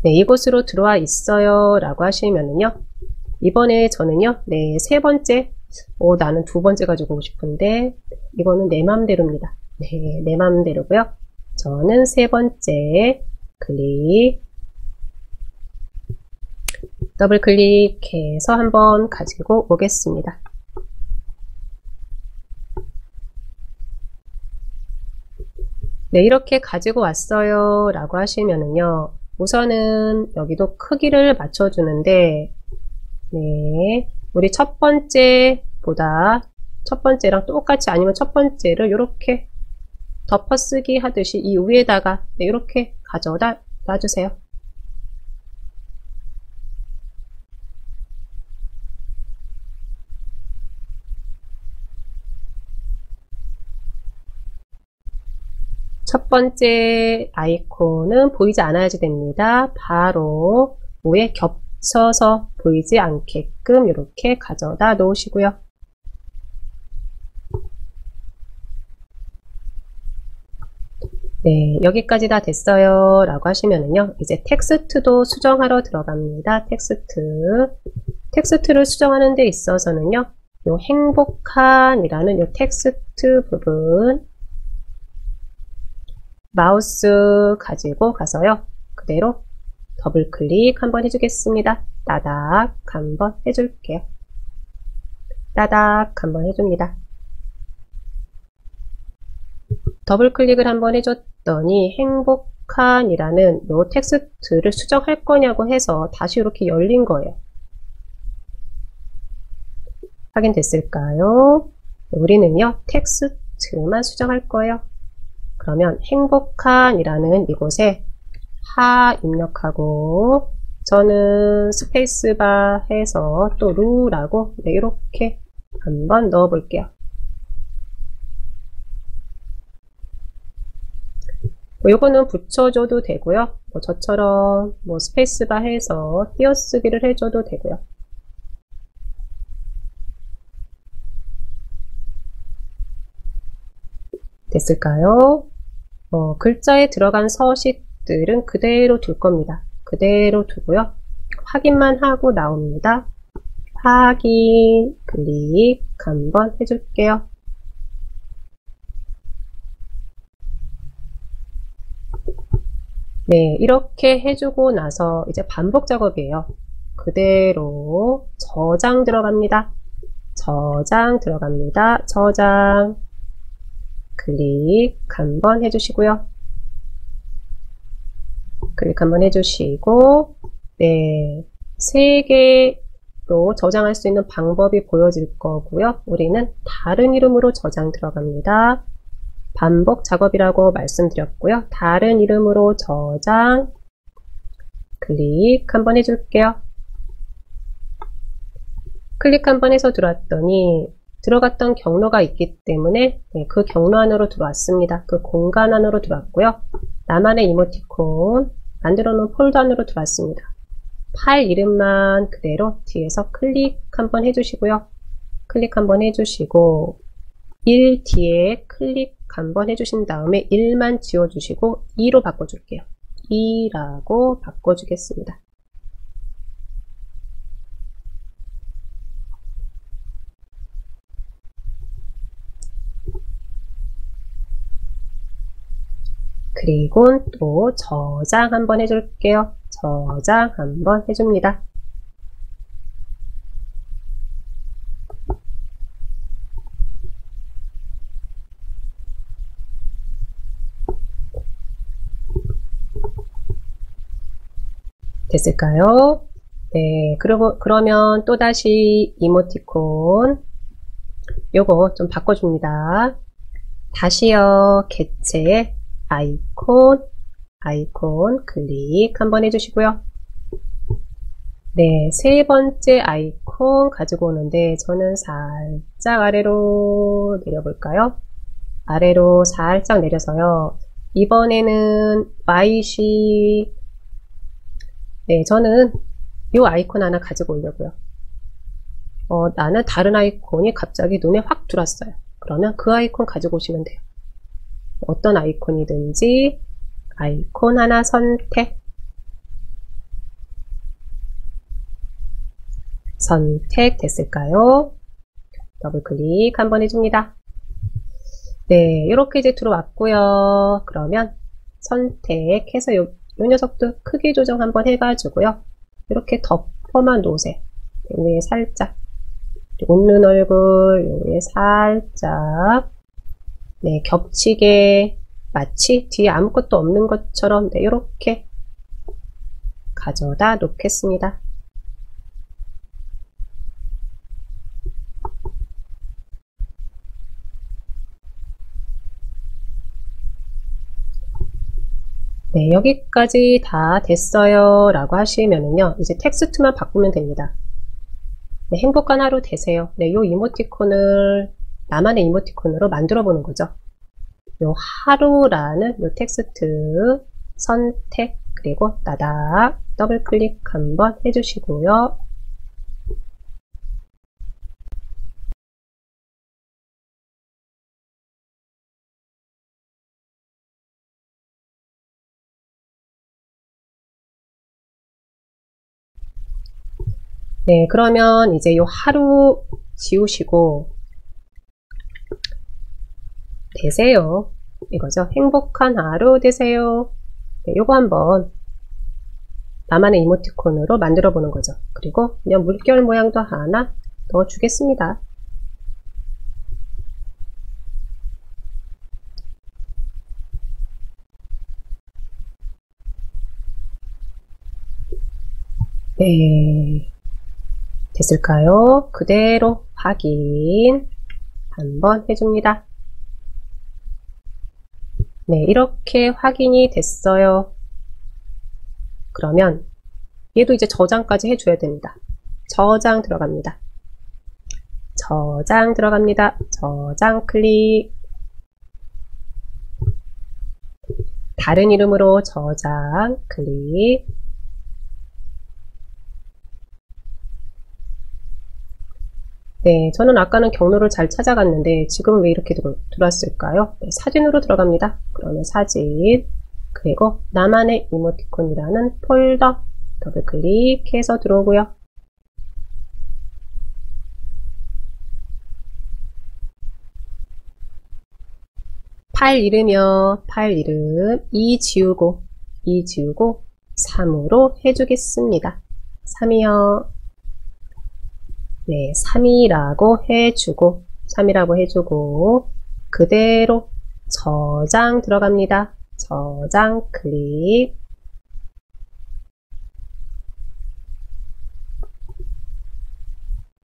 네, 이곳으로 들어와 있어요 라고 하시면은요, 이번에 저는요, 네, 세 번째, 나는 두 번째 가지고 오고 싶은데 이거는 내 맘대로입니다. 네, 내 맘대로고요. 저는 세 번째 클릭, 더블 클릭해서 한번 가지고 오겠습니다. 네, 이렇게 가지고 왔어요 라고 하시면은요, 우선은 여기도 크기를 맞춰주는데, 네, 우리 첫 번째보다 첫 번째랑 똑같이 아니면 첫 번째를 이렇게 덮어쓰기 하듯이 이 위에다가 이렇게 가져다 놔주세요. 첫 번째 아이콘은 보이지 않아야지 됩니다. 바로 위에 겹쳐서 보이지 않게끔 이렇게 가져다 놓으시고요. 네, 여기까지 다 됐어요 라고 하시면은요, 이제 텍스트도 수정하러 들어갑니다. 텍스트를 수정하는 데 있어서는요, 요 행복한이라는 요 텍스트 부분 마우스 가지고 가서요, 그대로 더블 클릭 한번 해주겠습니다. 따닥 한번 해줄게요. 따닥 한번 해줍니다. 더블 클릭을 한번 해줬더니 행복한이라는 요 텍스트를 수정할 거냐고 해서 다시 이렇게 열린 거예요. 확인됐을까요? 우리는요, 텍스트만 수정할 거예요. 그러면 행복한이라는 이곳에 하 입력하고, 저는 스페이스바 해서 또 루라고 이렇게 한번 넣어 볼게요. 요거는 붙여줘도 되고요. 저처럼 스페이스바 해서 띄어쓰기를 해줘도 되고요. 됐을까요? 글자에 들어간 서식들은 그대로 둘 겁니다. 그대로 두고요. 확인만 하고 나옵니다. 확인, 클릭 한번 해줄게요. 네, 이렇게 해주고 나서 이제 반복 작업이에요. 그대로 저장 들어갑니다. 저장 들어갑니다. 저장, 클릭 한번 해주시고요. 클릭 한번 해주시고, 네, 3개로 저장할 수 있는 방법이 보여질 거고요. 우리는 다른 이름으로 저장 들어갑니다. 반복 작업이라고 말씀드렸고요. 다른 이름으로 저장, 클릭 한번 해줄게요. 클릭 한번 해서 들어왔더니 들어갔던 경로가 있기 때문에 그 경로 안으로 들어왔습니다. 그 공간 안으로 들어왔고요. 나만의 이모티콘 만들어 놓은 폴더 안으로 들어왔습니다. 파일 이름만 그대로 뒤에서 클릭 한번 해주시고요. 클릭 한번 해주시고 1 뒤에 클릭 한번 해주신 다음에 1만 지워주시고 2로 바꿔줄게요. 2라고 바꿔주겠습니다. 그리고 또 저장 한번 해줄게요. 저장 한번 해줍니다. 됐을까요? 네, 그러면 또다시 이모티콘 요거 좀 바꿔줍니다. 다시요, 개체 아이콘 클릭 한번 해주시고요. 네, 3번째 아이콘 가지고 오는데 저는 살짝 아래로 내려볼까요? 아래로 살짝 내려서요. 이번에는 YC, 네, 저는 이 아이콘 하나 가지고 오려고요. 나는 다른 아이콘이 갑자기 눈에 확 들어왔어요. 그러면 그 아이콘 가지고 오시면 돼요. 어떤 아이콘이든지 아이콘 하나 선택, 됐을까요? 더블 클릭 한번 해줍니다. 네, 이렇게 이제 들어왔고요. 그러면 선택해서 요 녀석도 크기 조정 한번 해가지고요. 이렇게 덮어만 놓으세요. 위에 살짝 웃는 얼굴 위에 살짝 네, 겹치게 마치 뒤에 아무것도 없는 것처럼 네, 이렇게 가져다 놓겠습니다. 네, 여기까지 다 됐어요 라고 하시면은요, 이제 텍스트만 바꾸면 됩니다. 네, 행복한 하루 되세요. 네, 요 이모티콘을 나만의 이모티콘으로 만들어 보는 거죠. 요 하루라는 요 텍스트 선택, 그리고 따닥 더블 클릭 한번 해주시고요. 네, 그러면 이제 요 하루 지우시고 되세요. 이거죠. 행복한 하루 되세요. 네, 요거 한번 나만의 이모티콘으로 만들어 보는 거죠. 그리고 그냥 물결 모양도 하나 넣어 주겠습니다. 네, 됐을까요? 그대로 확인 한번 해줍니다. 네, 이렇게 확인이 됐어요. 그러면 얘도 이제 저장까지 해줘야 됩니다. 저장 들어갑니다. 저장 들어갑니다. 저장 클릭. 다른 이름으로 저장 클릭. 네, 저는 아까는 경로를 잘 찾아갔는데 지금 왜 이렇게 들어왔을까요? 네, 사진으로 들어갑니다. 그러면 사진, 그리고 나만의 이모티콘이라는 폴더 더블 클릭해서 들어오고요. 파일 이름이요. 파일 이름 2 지우고 3으로 해주겠습니다. 3이요. 네, 3이라고 해주고 그대로 저장 들어갑니다. 저장 클릭.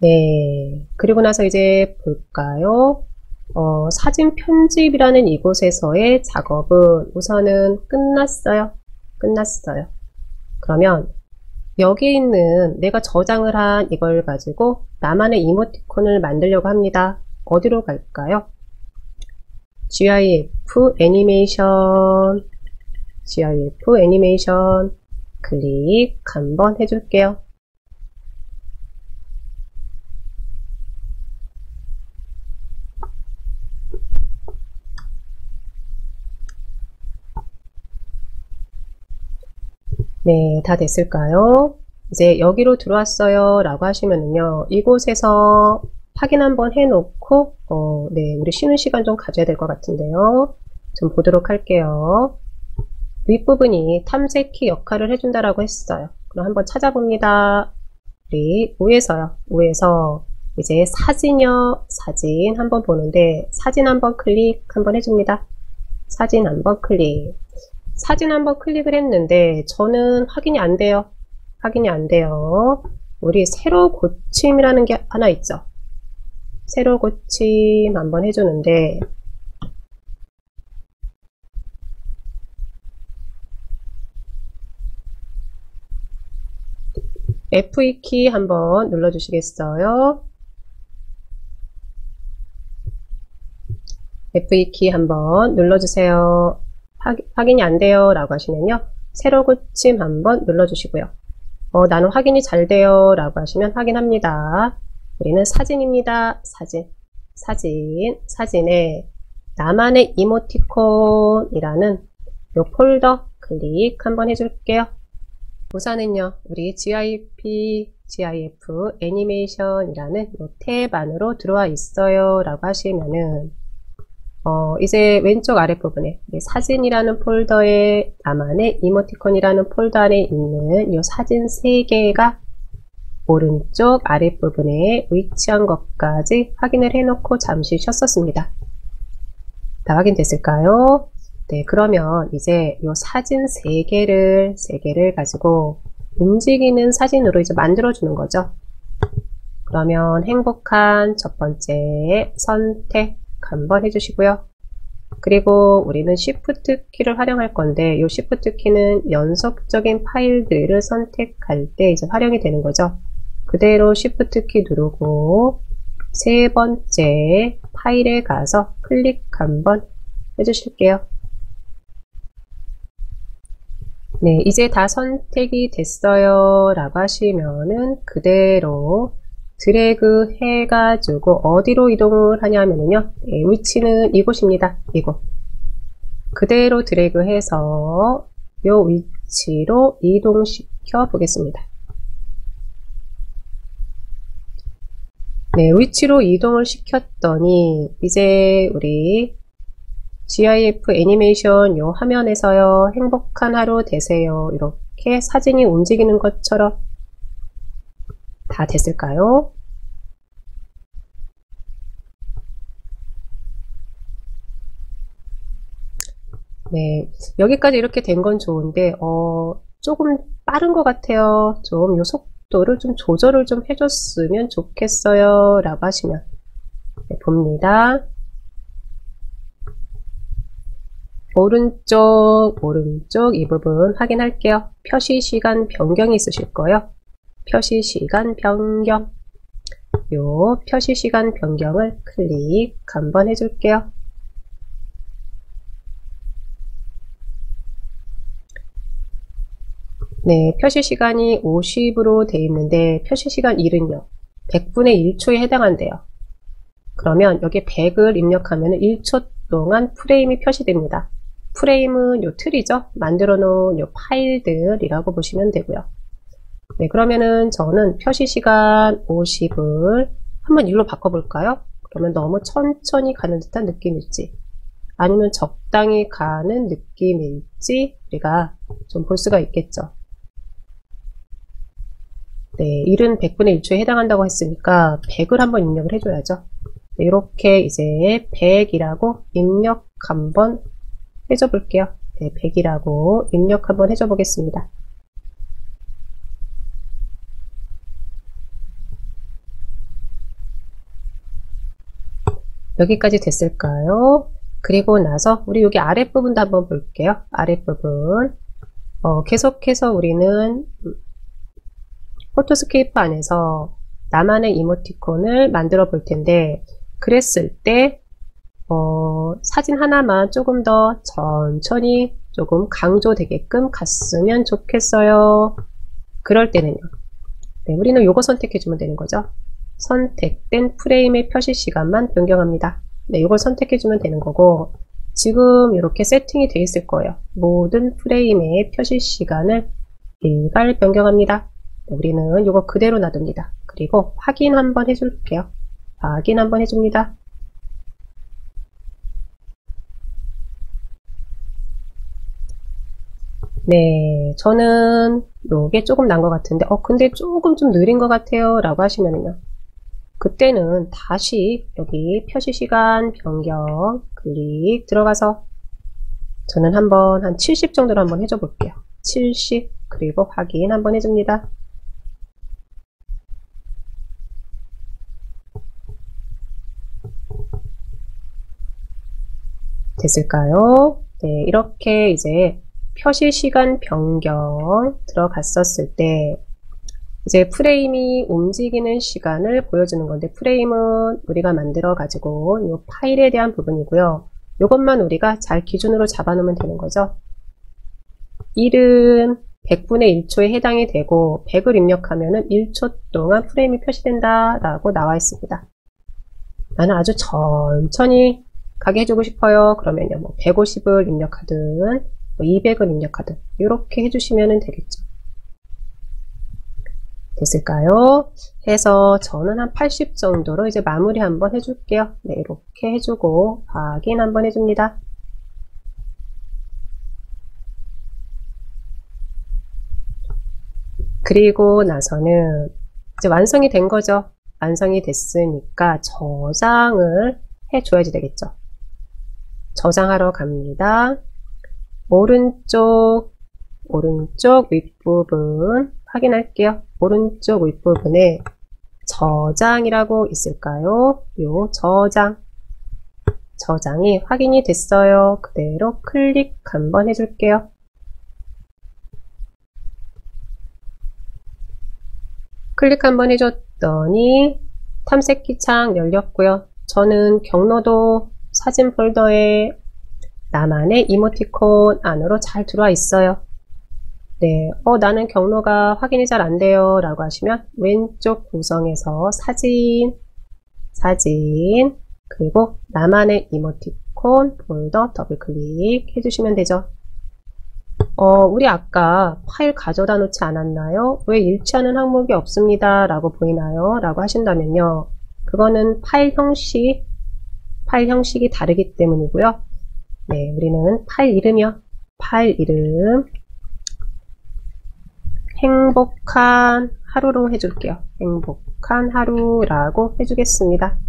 네, 그리고 나서 이제 볼까요? 사진 편집이라는 이곳에서의 작업은 우선은 끝났어요. 그러면 여기 있는 내가 저장을 한 이걸 가지고 나만의 이모티콘을 만들려고 합니다. 어디로 갈까요? GIF 애니메이션 클릭 한번 해줄게요. 네, 다 됐을까요? 이제 여기로 들어왔어요 라고 하시면은요, 이곳에서 확인 한번 해놓고 네, 우리 쉬는 시간 좀 가져야 될 것 같은데요. 좀 보도록 할게요. 윗부분이 탐색키 역할을 해준다라고 했어요. 그럼 한번 찾아봅니다. 우리 우에서 이제 사진이요. 사진 한번 보는데 사진 한번 클릭 한번 해줍니다. 사진 한번 클릭. 사진 한번 클릭을 했는데 저는 확인이 안 돼요. 우리 세로 고침이라는 게 하나 있죠. 세로 고침 한번 해주는데 F2키 한번 눌러주시겠어요? F2키 한번 눌러주세요. 확인이 안 돼요 라고 하시면요, 세로 고침 한번 눌러주시고요. 나는 확인이 잘 돼요 라고 하시면 확인합니다. 우리는 사진입니다. 사진에 나만의 이모티콘이라는 요 폴더 클릭 한번 해줄게요. 우선은요, 우리 GIF 애니메이션이라는 요 탭 안으로 들어와 있어요 라고 하시면은 이제 왼쪽 아랫부분에 사진이라는 폴더에 나만의 이모티콘이라는 폴더 안에 있는 이 사진 3개가 오른쪽 아랫부분에 위치한 것까지 확인을 해놓고 잠시 쉬었었습니다. 다 확인됐을까요? 네, 그러면 이제 이 사진 3개를 가지고 움직이는 사진으로 이제 만들어주는 거죠. 그러면 행복한 첫 번째 선택 한번 해주시고요. 그리고 우리는 Shift 키를 활용할 건데 이 Shift 키는 연속적인 파일들을 선택할 때 이제 활용이 되는 거죠. 그대로 Shift 키 누르고 세 번째 파일에 가서 클릭 한번 해주실게요. 네, 이제 다 선택이 됐어요 라고 하시면은 그대로 드래그 해가지고 어디로 이동을 하냐면요, 네, 위치는 이곳입니다. 이곳 그대로 드래그 해서 이 위치로 이동시켜 보겠습니다. 네, 위치로 이동을 시켰더니 이제 우리 GIF 애니메이션 요 화면에서요, 행복한 하루 되세요 이렇게 사진이 움직이는 것처럼 다 됐을까요? 네, 여기까지 이렇게 된 건 좋은데 조금 빠른 것 같아요. 좀 요 속도를 좀 조절을 좀 해줬으면 좋겠어요 라고 하시면 네, 봅니다. 오른쪽 이 부분 확인할게요. 표시 시간 변경이 있으실 거예요. 표시 시간 변경, 요 표시 시간 변경을 클릭 한번 해줄게요. 네, 표시 시간이 50으로 되어 있는데 표시 시간 1은요 100분의 1초에 해당한대요. 그러면 여기 100을 입력하면 1초 동안 프레임이 표시됩니다. 프레임은 요 틀이죠. 만들어 놓은 요 파일들이라고 보시면 되고요. 네, 그러면은 저는 표시 시간 50을 한번 1로 바꿔볼까요? 그러면 너무 천천히 가는 듯한 느낌일지 아니면 적당히 가는 느낌일지 우리가 좀 볼 수가 있겠죠. 네, 1은 100분의 1초에 해당한다고 했으니까 100을 한번 입력을 해줘야죠. 네, 이렇게 이제 100이라고 입력 한번 해줘 볼게요. 네, 100이라고 입력 한번 해줘 보겠습니다. 여기까지 됐을까요? 그리고 나서 우리 여기 아랫부분도 한번 볼게요. 아랫부분 계속해서 우리는 포토스케이프 안에서 나만의 이모티콘을 만들어 볼 텐데 그랬을 때 사진 하나만 조금 더 천천히 조금 강조되게끔 갔으면 좋겠어요. 그럴 때는요, 네, 우리는 요거 선택해 주면 되는 거죠. 선택된 프레임의 표시 시간만 변경합니다. 네, 요걸 선택해 주면 되는 거고 지금 이렇게 세팅이 되어 있을 거예요. 모든 프레임의 표시 시간을 일괄 변경합니다. 네, 우리는 요거 그대로 놔둡니다. 그리고 확인 한번 해줄게요. 확인 한번 해줍니다. 네, 저는 요게 조금 난 것 같은데 근데 조금 좀 느린 것 같아요 라고 하시면은요, 그때는 다시 여기 표시 시간 변경 클릭 들어가서 저는 한번 한 70 정도로 한번 해줘 볼게요. 70 그리고 확인 한번 해줍니다. 됐을까요? 네, 이렇게 이제 표시 시간 변경 들어갔었을 때 이제 프레임이 움직이는 시간을 보여주는 건데 프레임은 우리가 만들어 가지고 이 파일에 대한 부분이고요. 이것만 우리가 잘 기준으로 잡아 놓으면 되는 거죠. 1은 100분의 1초에 해당이 되고 100을 입력하면은 1초 동안 프레임이 표시된다 라고 나와 있습니다. 나는 아주 천천히 가게 해주고 싶어요. 그러면요, 뭐 150을 입력하든 뭐 200을 입력하든 이렇게 해주시면 되겠죠. 됐을까요? 해서 저는 한 80 정도로 이제 마무리 한번 해줄게요. 네, 이렇게 해주고 확인 한번 해줍니다. 그리고 나서는 이제 완성이 된 거죠. 완성이 됐으니까 저장을 해줘야지 되겠죠. 저장하러 갑니다. 오른쪽 윗부분 확인할게요. 오른쪽 윗부분에 저장이라고 있을까요? 요 저장 저장이 확인이 됐어요. 그대로 클릭 한번 해줄게요. 클릭 한번 해줬더니 탐색기 창 열렸고요. 저는 경로도 사진 폴더에 나만의 이모티콘 안으로 잘 들어와 있어요. 네, 나는 경로가 확인이 잘 안 돼요 라고 하시면 왼쪽 구성에서 사진, 그리고 나만의 이모티콘 폴더 더블 클릭 해주시면 되죠. 우리 아까 파일 가져다 놓지 않았나요? 왜 일치하는 항목이 없습니다 라고 보이나요? 라고 하신다면요. 그거는 파일 형식이 다르기 때문이고요. 네, 우리는 파일 이름이요. 파일 이름 행복한 하루로 해줄게요. 행복한 하루라고 해주겠습니다.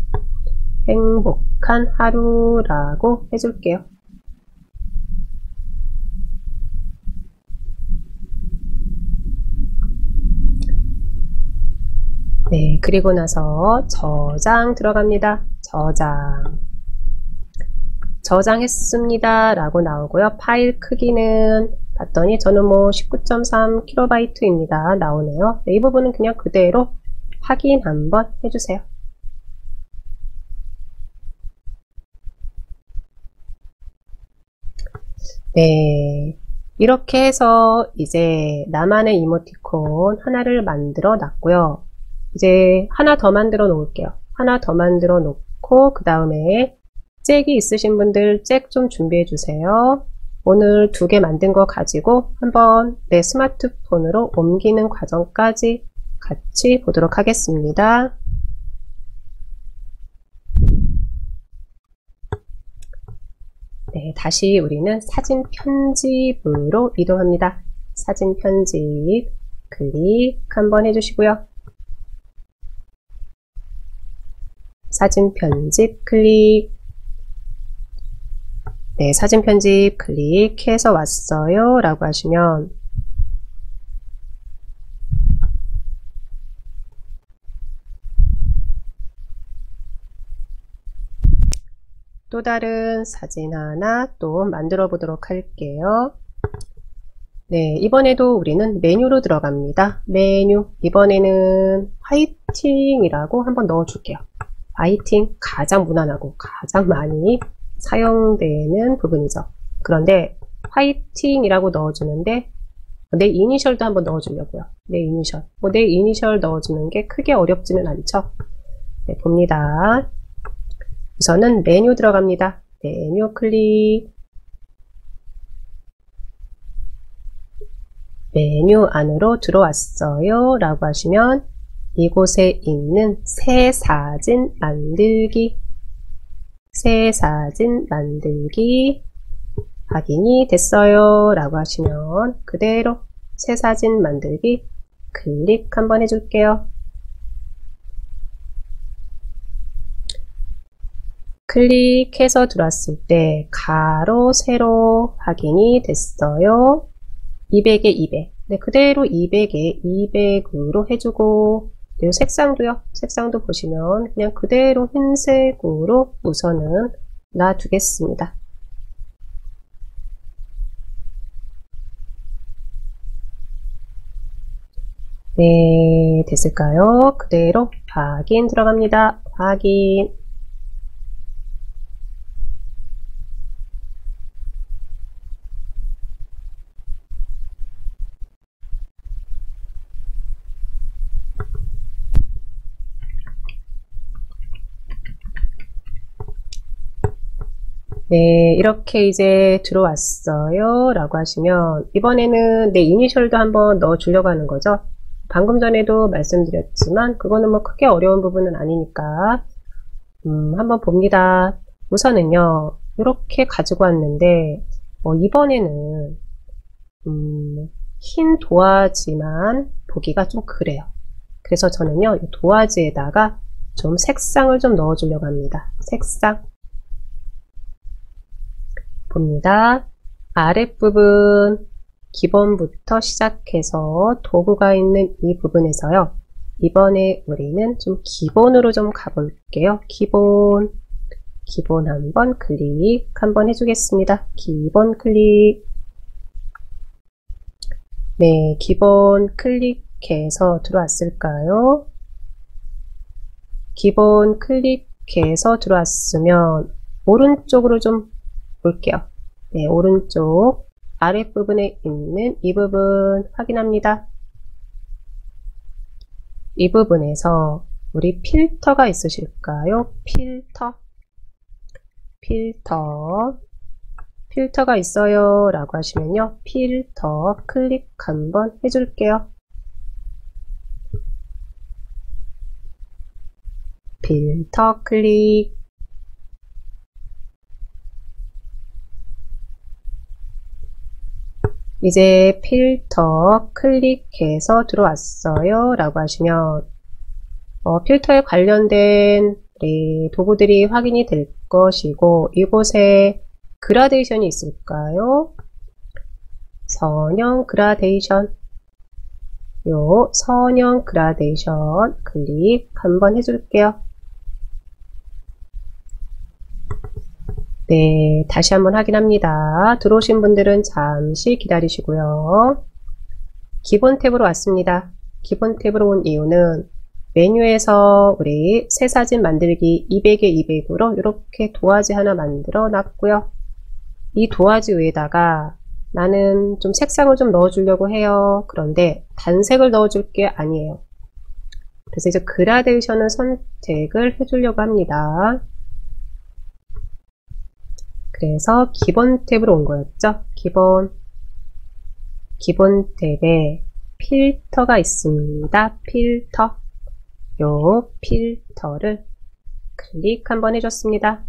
행복한 하루라고 해줄게요. 네, 그리고 나서 저장 들어갑니다. 저장했습니다 라고 나오고요. 파일 크기는 봤더니 저는 뭐 19.3KB 입니다. 나오네요. 네, 이 부분은 그냥 그대로 확인 한번 해주세요. 네, 이렇게 해서 이제 나만의 이모티콘 하나를 만들어 놨고요. 이제 하나 더 만들어 놓을게요. 하나 더 만들어 놓고 그 다음에 잭이 있으신 분들 잭 좀 준비해 주세요. 오늘 2개 만든 거 가지고 한번 내 스마트폰으로 옮기는 과정까지 같이 보도록 하겠습니다. 네, 다시 우리는 사진 편집으로 이동합니다. 사진 편집 클릭 한번 해주시고요. 사진 편집 클릭. 네, 사진 편집 클릭해서 왔어요 라고 하시면 또 다른 사진 하나 또 만들어 보도록 할게요. 네, 이번에도 우리는 메뉴로 들어갑니다. 메뉴, 이번에는 화이팅이라고 한번 넣어 줄게요. 화이팅, 가장 무난하고 가장 많이 사용되는 부분이죠. 그런데 화이팅이라고 넣어주는데 내 이니셜도 한번 넣어주려고요. 내 이니셜. 내 이니셜 넣어주는 게 크게 어렵지는 않죠. 네, 봅니다. 우선은 메뉴 들어갑니다. 메뉴 클릭. 메뉴 안으로 들어왔어요 라고 하시면 이곳에 있는 새 사진 만들기 확인이 됐어요 라고 하시면 그대로 새 사진 만들기 클릭 한번 해줄게요. 클릭해서 들어왔을 때 가로 세로 확인이 됐어요. 200에 200. 네, 그대로 200에 200으로 해주고, 그리고 색상도요. 색상도 보시면 그냥 그대로 흰색으로 우선은 놔두겠습니다. 네, 됐을까요? 그대로 확인 들어갑니다. 확인. 네, 이렇게 이제 들어왔어요 라고 하시면 이번에는 내 이니셜도 한번 넣어 주려고 하는 거죠. 방금 전에도 말씀드렸지만 그거는 뭐 크게 어려운 부분은 아니니까 한번 봅니다. 우선은요 이렇게 가지고 왔는데 이번에는 흰 도화지만 보기가 좀 그래요. 그래서 저는요 이 도화지에다가 좀 색상을 좀 넣어 주려고 합니다. 색상 봅니다. 아랫부분 기본부터 시작해서 도구가 있는 이 부분에서요. 이번에 우리는 좀 기본으로 좀 가볼게요. 기본 한번 클릭 한번 해주겠습니다. 기본 클릭. 네, 기본 클릭해서 들어왔을까요? 기본 클릭해서 들어왔으면 오른쪽으로 좀 볼게요. 네, 오른쪽 아랫부분에 있는 이 부분 확인합니다. 이 부분에서 우리 필터가 있으실까요? 필터가 있어요 라고 하시면요, 필터 클릭 한번 해줄게요. 필터 클릭. 이제 필터 클릭해서 들어왔어요 라고 하시면 필터에 관련된 도구들이 확인이 될 것이고, 이곳에 그라데이션이 있을까요? 선형 그라데이션. 요 선형 그라데이션 클릭 한번 해줄게요. 네, 다시 한번 확인합니다. 들어오신 분들은 잠시 기다리시고요. 기본 탭으로 왔습니다. 기본 탭으로 온 이유는 메뉴에서 우리 새 사진 만들기 200에 200으로 이렇게 도화지 하나 만들어 놨고요. 이 도화지 위에다가 나는 좀 색상을 좀 넣어주려고 해요. 그런데 단색을 넣어줄 게 아니에요. 그래서 이제 그라데이션을 선택을 해주려고 합니다. 그래서 기본 탭으로 온 거였죠. 기본 탭에 필터가 있습니다. 요 필터를 클릭 한번 해줬습니다.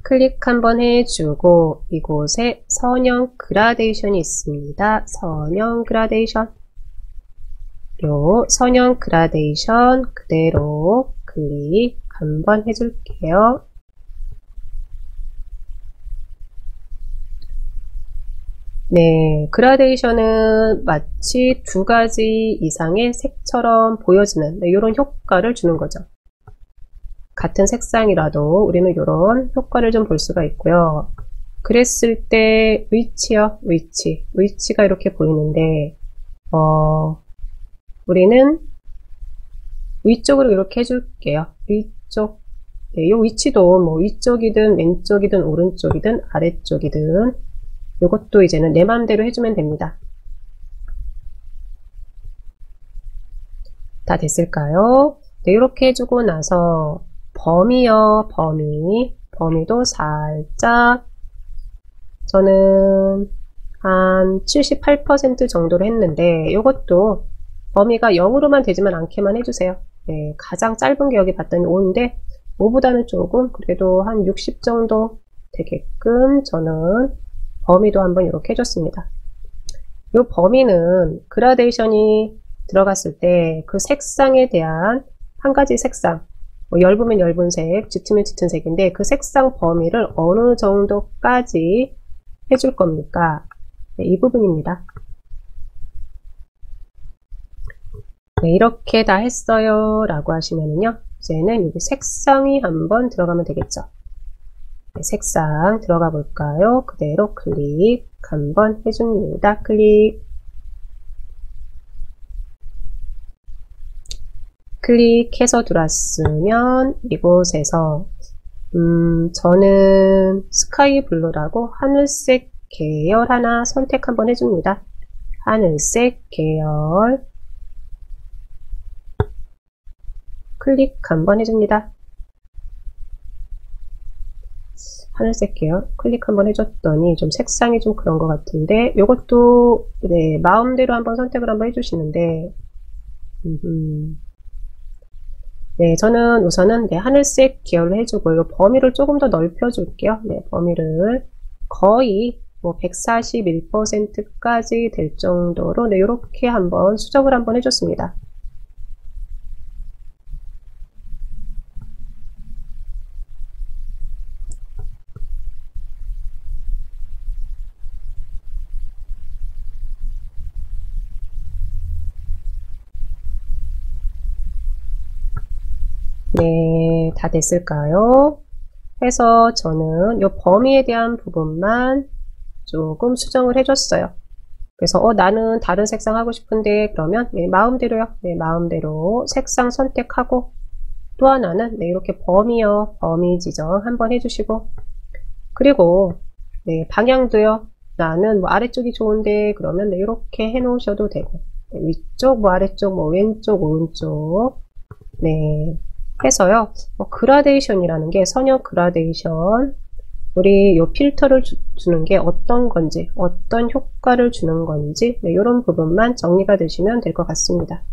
클릭 한번 해주고 이곳에 선형 그라데이션이 있습니다. 선형 그라데이션. 요 선형 그라데이션 그대로 클릭 한번 해줄게요. 네, 그라데이션은 마치 두 가지 이상의 색처럼 보여지는 이런 효과를 주는 거죠. 같은 색상이라도 우리는 이런 효과를 좀 볼 수가 있고요. 그랬을 때 위치가 이렇게 보이는데 우리는 위쪽으로 이렇게 해줄게요. 위쪽. 네, 이 위치도 뭐 위쪽이든 왼쪽이든 오른쪽이든 아래쪽이든 이것도 이제는 내 마음대로 해주면 됩니다. 다 됐을까요? 네, 이렇게 해주고 나서 범위요. 범위도 살짝 저는 한 78% 정도로 했는데 이것도 범위가 0으로만 되지만 않게만 해주세요. 네, 가장 짧은 게 여기 봤더니 5인데 5보다는 조금 그래도 한 60 정도 되게끔 저는 범위도 한번 이렇게 해줬습니다. 이 범위는 그라데이션이 들어갔을 때 그 색상에 대한 한 가지 색상, 뭐 엷으면 엷은 색, 짙으면 짙은 색인데 그 색상 범위를 어느 정도까지 해줄 겁니까? 네, 이 부분입니다. 네, 이렇게 다 했어요 라고 하시면은요, 이제는 여기 색상이 한번 들어가면 되겠죠. 색상 들어가 볼까요? 그대로 클릭 한번 해줍니다. 클릭해서 들어왔으면 이곳에서 저는 스카이 블루라고 하늘색 계열 하나 선택 한번 해줍니다. 하늘색 계열 클릭 한번 해줍니다. 하늘색 계열 클릭 한번 해줬더니 좀 색상이 좀 그런 것 같은데 요것도 네, 마음대로 한번 선택을 한번 해주시는데 네, 저는 우선은 네, 하늘색 계열로 해주고 요 범위를 조금 더 넓혀 줄게요. 네, 범위를 거의 뭐 141%까지 될 정도로 네, 요렇게 한번 수정을 한번 해줬습니다. 네, 네, 다 됐을까요? 해서 저는 이 범위에 대한 부분만 조금 수정을 해줬어요. 그래서 나는 다른 색상 하고 싶은데 그러면 네, 마음대로요. 네, 마음대로 색상 선택하고 또 하나는 네, 이렇게 범위요. 범위 지정 한번 해주시고 그리고 네, 방향도요. 나는 뭐 아래쪽이 좋은데 그러면 네, 이렇게 해놓으셔도 되고 네, 위쪽 뭐 아래쪽 뭐 왼쪽 오른쪽 네 해서요. 그라데이션이라는 게 선형 그라데이션 우리 요 필터를 주는 게 어떤 건지 어떤 효과를 주는 건지 네, 이런 부분만 정리가 되시면 될 것 같습니다.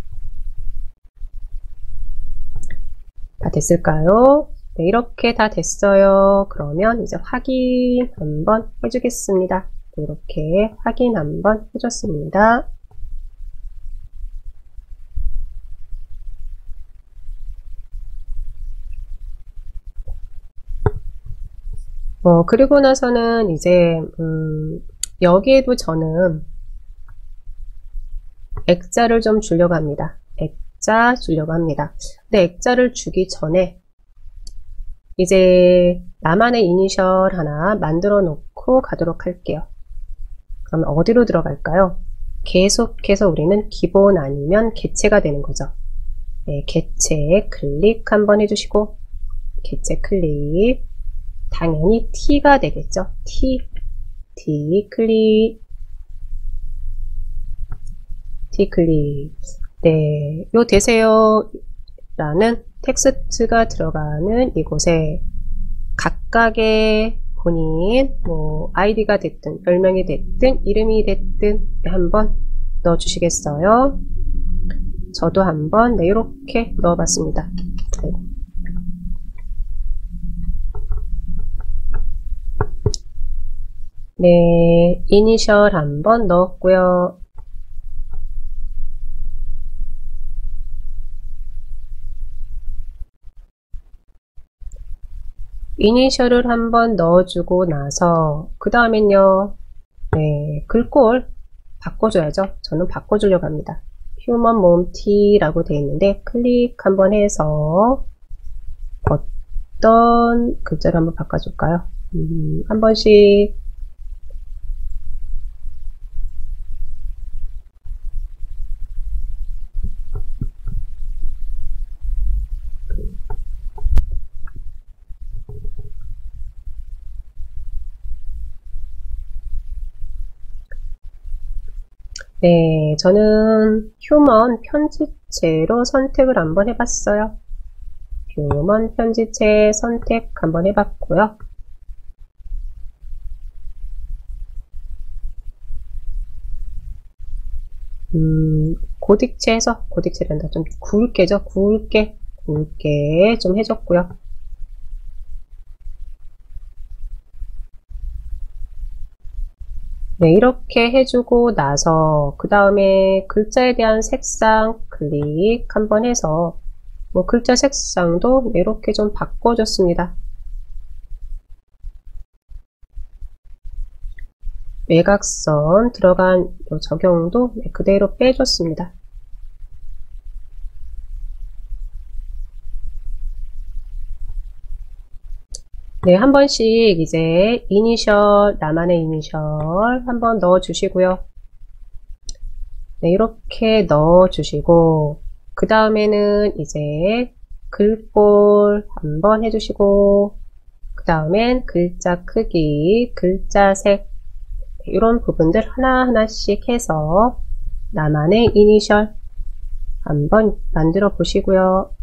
다 됐을까요? 네, 이렇게 다 됐어요. 그러면 이제 확인 한번 해주겠습니다. 이렇게 확인 한번 해줬습니다. 그리고 나서는 이제 여기에도 저는 액자를 좀 주려고 합니다. 액자 주려고 합니다. 근데 액자를 주기 전에 이제 나만의 이니셜 하나 만들어 놓고 가도록 할게요. 그럼 어디로 들어갈까요? 계속해서 우리는 기본 아니면 개체가 되는 거죠. 네, 개체 클릭 한번 해주시고 개체 클릭 당연히 T가 되겠죠. T 클릭 T 클릭 네, 요 되세요 라는 텍스트가 들어가는 이곳에 각각의 본인 뭐 아이디가 됐든 별명이 됐든 이름이 됐든 한번 넣어 주시겠어요? 저도 한번 네, 이렇게 넣어 봤습니다. 네. 네, 이니셜 한번 넣었고요. 이니셜을 한번 넣어주고 나서 그 다음엔요, 네, 글꼴 바꿔줘야죠. 저는 바꿔주려고 합니다. 휴먼 몸티라고 되어 있는데 클릭 한번 해서 어떤 글자를 한번 바꿔줄까요? 한 번씩 네, 저는 휴먼 편지체로 선택을 한번 해봤어요. 휴먼 편지체 선택 한번 해봤고요. 고딕체에서 고딕체란다. 좀 굵게죠. 굵게 좀 해줬고요. 네, 이렇게 해주고 나서 그 다음에 글자에 대한 색상 클릭 한번 해서 뭐 글자 색상도 이렇게 좀 바꿔줬습니다. 외곽선 들어간 적용도 그대로 빼줬습니다. 네, 한 번씩 이제 이니셜, 나만의 이니셜 한번 넣어 주시고요. 네, 이렇게 넣어 주시고 그 다음에는 이제 글꼴 한번 해주시고 그 다음엔 글자 크기, 글자 색 이런 부분들 하나하나씩 해서 나만의 이니셜 한번 만들어 보시고요.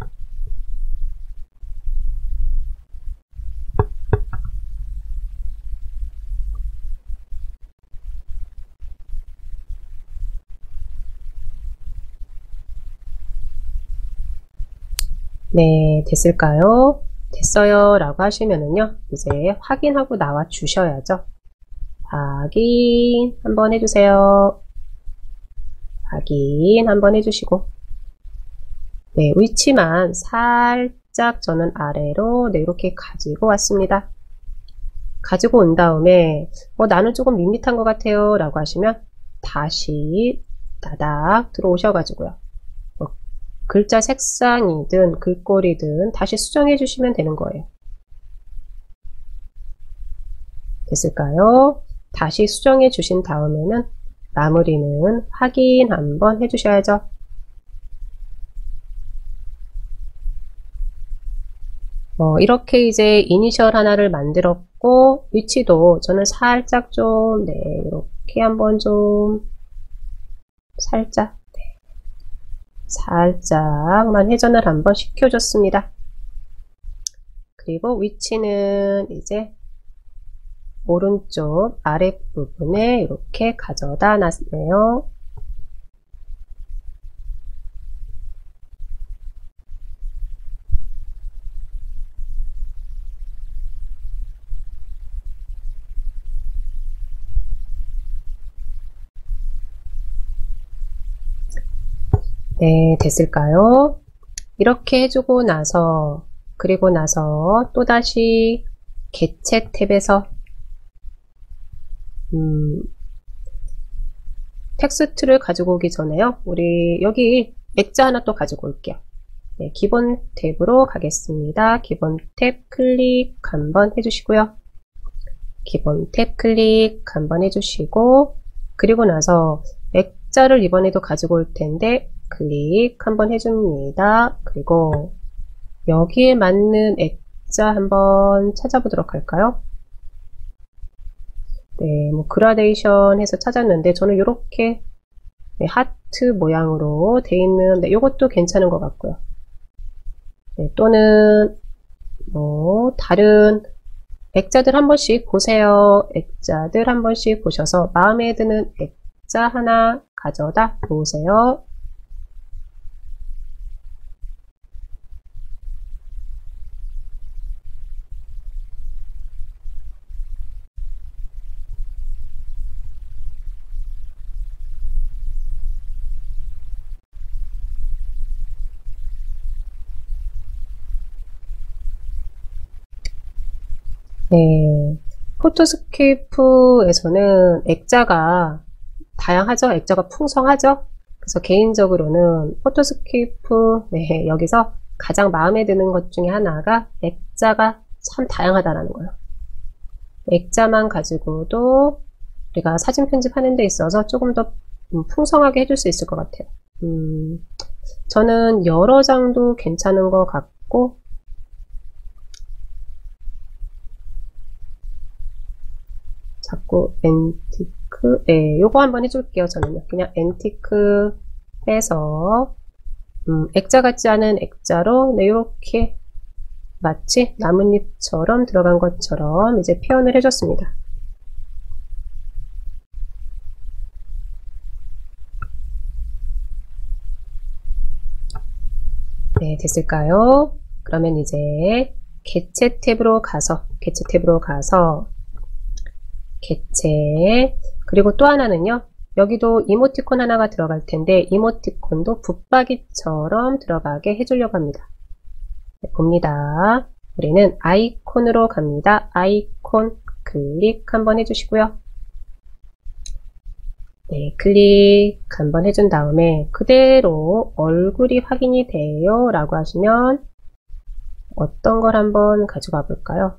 네, 됐을까요? 됐어요 라고 하시면은요 이제 확인하고 나와 주셔야죠. 확인 한번 해주세요. 확인 한번 해주시고 네, 위치만 살짝 저는 아래로 네, 이렇게 가지고 왔습니다. 가지고 온 다음에 나는 조금 밋밋한 것 같아요 라고 하시면 다시 따닥 들어오셔 가지고요 글자 색상이든 글꼴이든 다시 수정해 주시면 되는 거예요. 됐을까요? 다시 수정해 주신 다음에는 마무리는 확인 한번 해주셔야죠. 이렇게 이제 이니셜 하나를 만들었고, 위치도 저는 살짝 좀, 네, 이렇게 한번 좀, 살짝, 네, 살짝만 회전을 한번 시켜줬습니다. 그리고 위치는 이제 오른쪽 아랫부분에 이렇게 가져다 놨네요. 네, 됐을까요? 이렇게 해주고 나서, 그리고 나서 또다시 개체 탭에서 텍스트를 가지고 오기 전에요. 우리 여기 액자 하나 또 가지고 올게요. 네, 기본 탭으로 가겠습니다. 기본 탭 클릭 한번 해주시고요. 기본 탭 클릭 한번 해주시고, 그리고 나서 액자를 이번에도 가지고 올 텐데 클릭 한번 해줍니다. 그리고 여기에 맞는 액자 한번 찾아보도록 할까요? 네, 뭐 그라데이션 해서 찾았는데 저는 이렇게 네, 하트 모양으로 돼 있는 네, 이것도 괜찮은 것 같고요. 네, 또는 뭐 다른 액자들 한 번씩 보세요. 액자들 한 번씩 보셔서 마음에 드는 액자 하나 가져다 놓으세요. 네, 포토스케이프에서는 액자가 다양하죠? 액자가 풍성하죠? 그래서 개인적으로는 포토스케이프, 네, 여기서 가장 마음에 드는 것 중에 하나가 액자가 참 다양하다라는 거예요. 액자만 가지고도 우리가 사진 편집하는 데 있어서 조금 더 풍성하게 해줄 수 있을 것 같아요. 저는 여러 장도 괜찮은 것 같고, 자꾸 앤티크, 네, 요거 한번 해줄게요. 저는요. 그냥 앤티크 빼서, 액자 같지 않은 액자로, 네, 요렇게 마치 나뭇잎처럼 들어간 것처럼 이제 표현을 해줬습니다. 네, 됐을까요? 그러면 이제 개체 탭으로 가서, 개체, 그리고 또 하나는요, 여기도 이모티콘 하나가 들어갈 텐데, 이모티콘도 붙박이처럼 들어가게 해주려고 합니다. 네, 봅니다. 우리는 아이콘으로 갑니다. 아이콘 클릭 한번 해주시고요. 네, 클릭 한번 해준 다음에 그대로 얼굴이 확인이 돼요 라고 하시면 어떤 걸 한번 가져가 볼까요?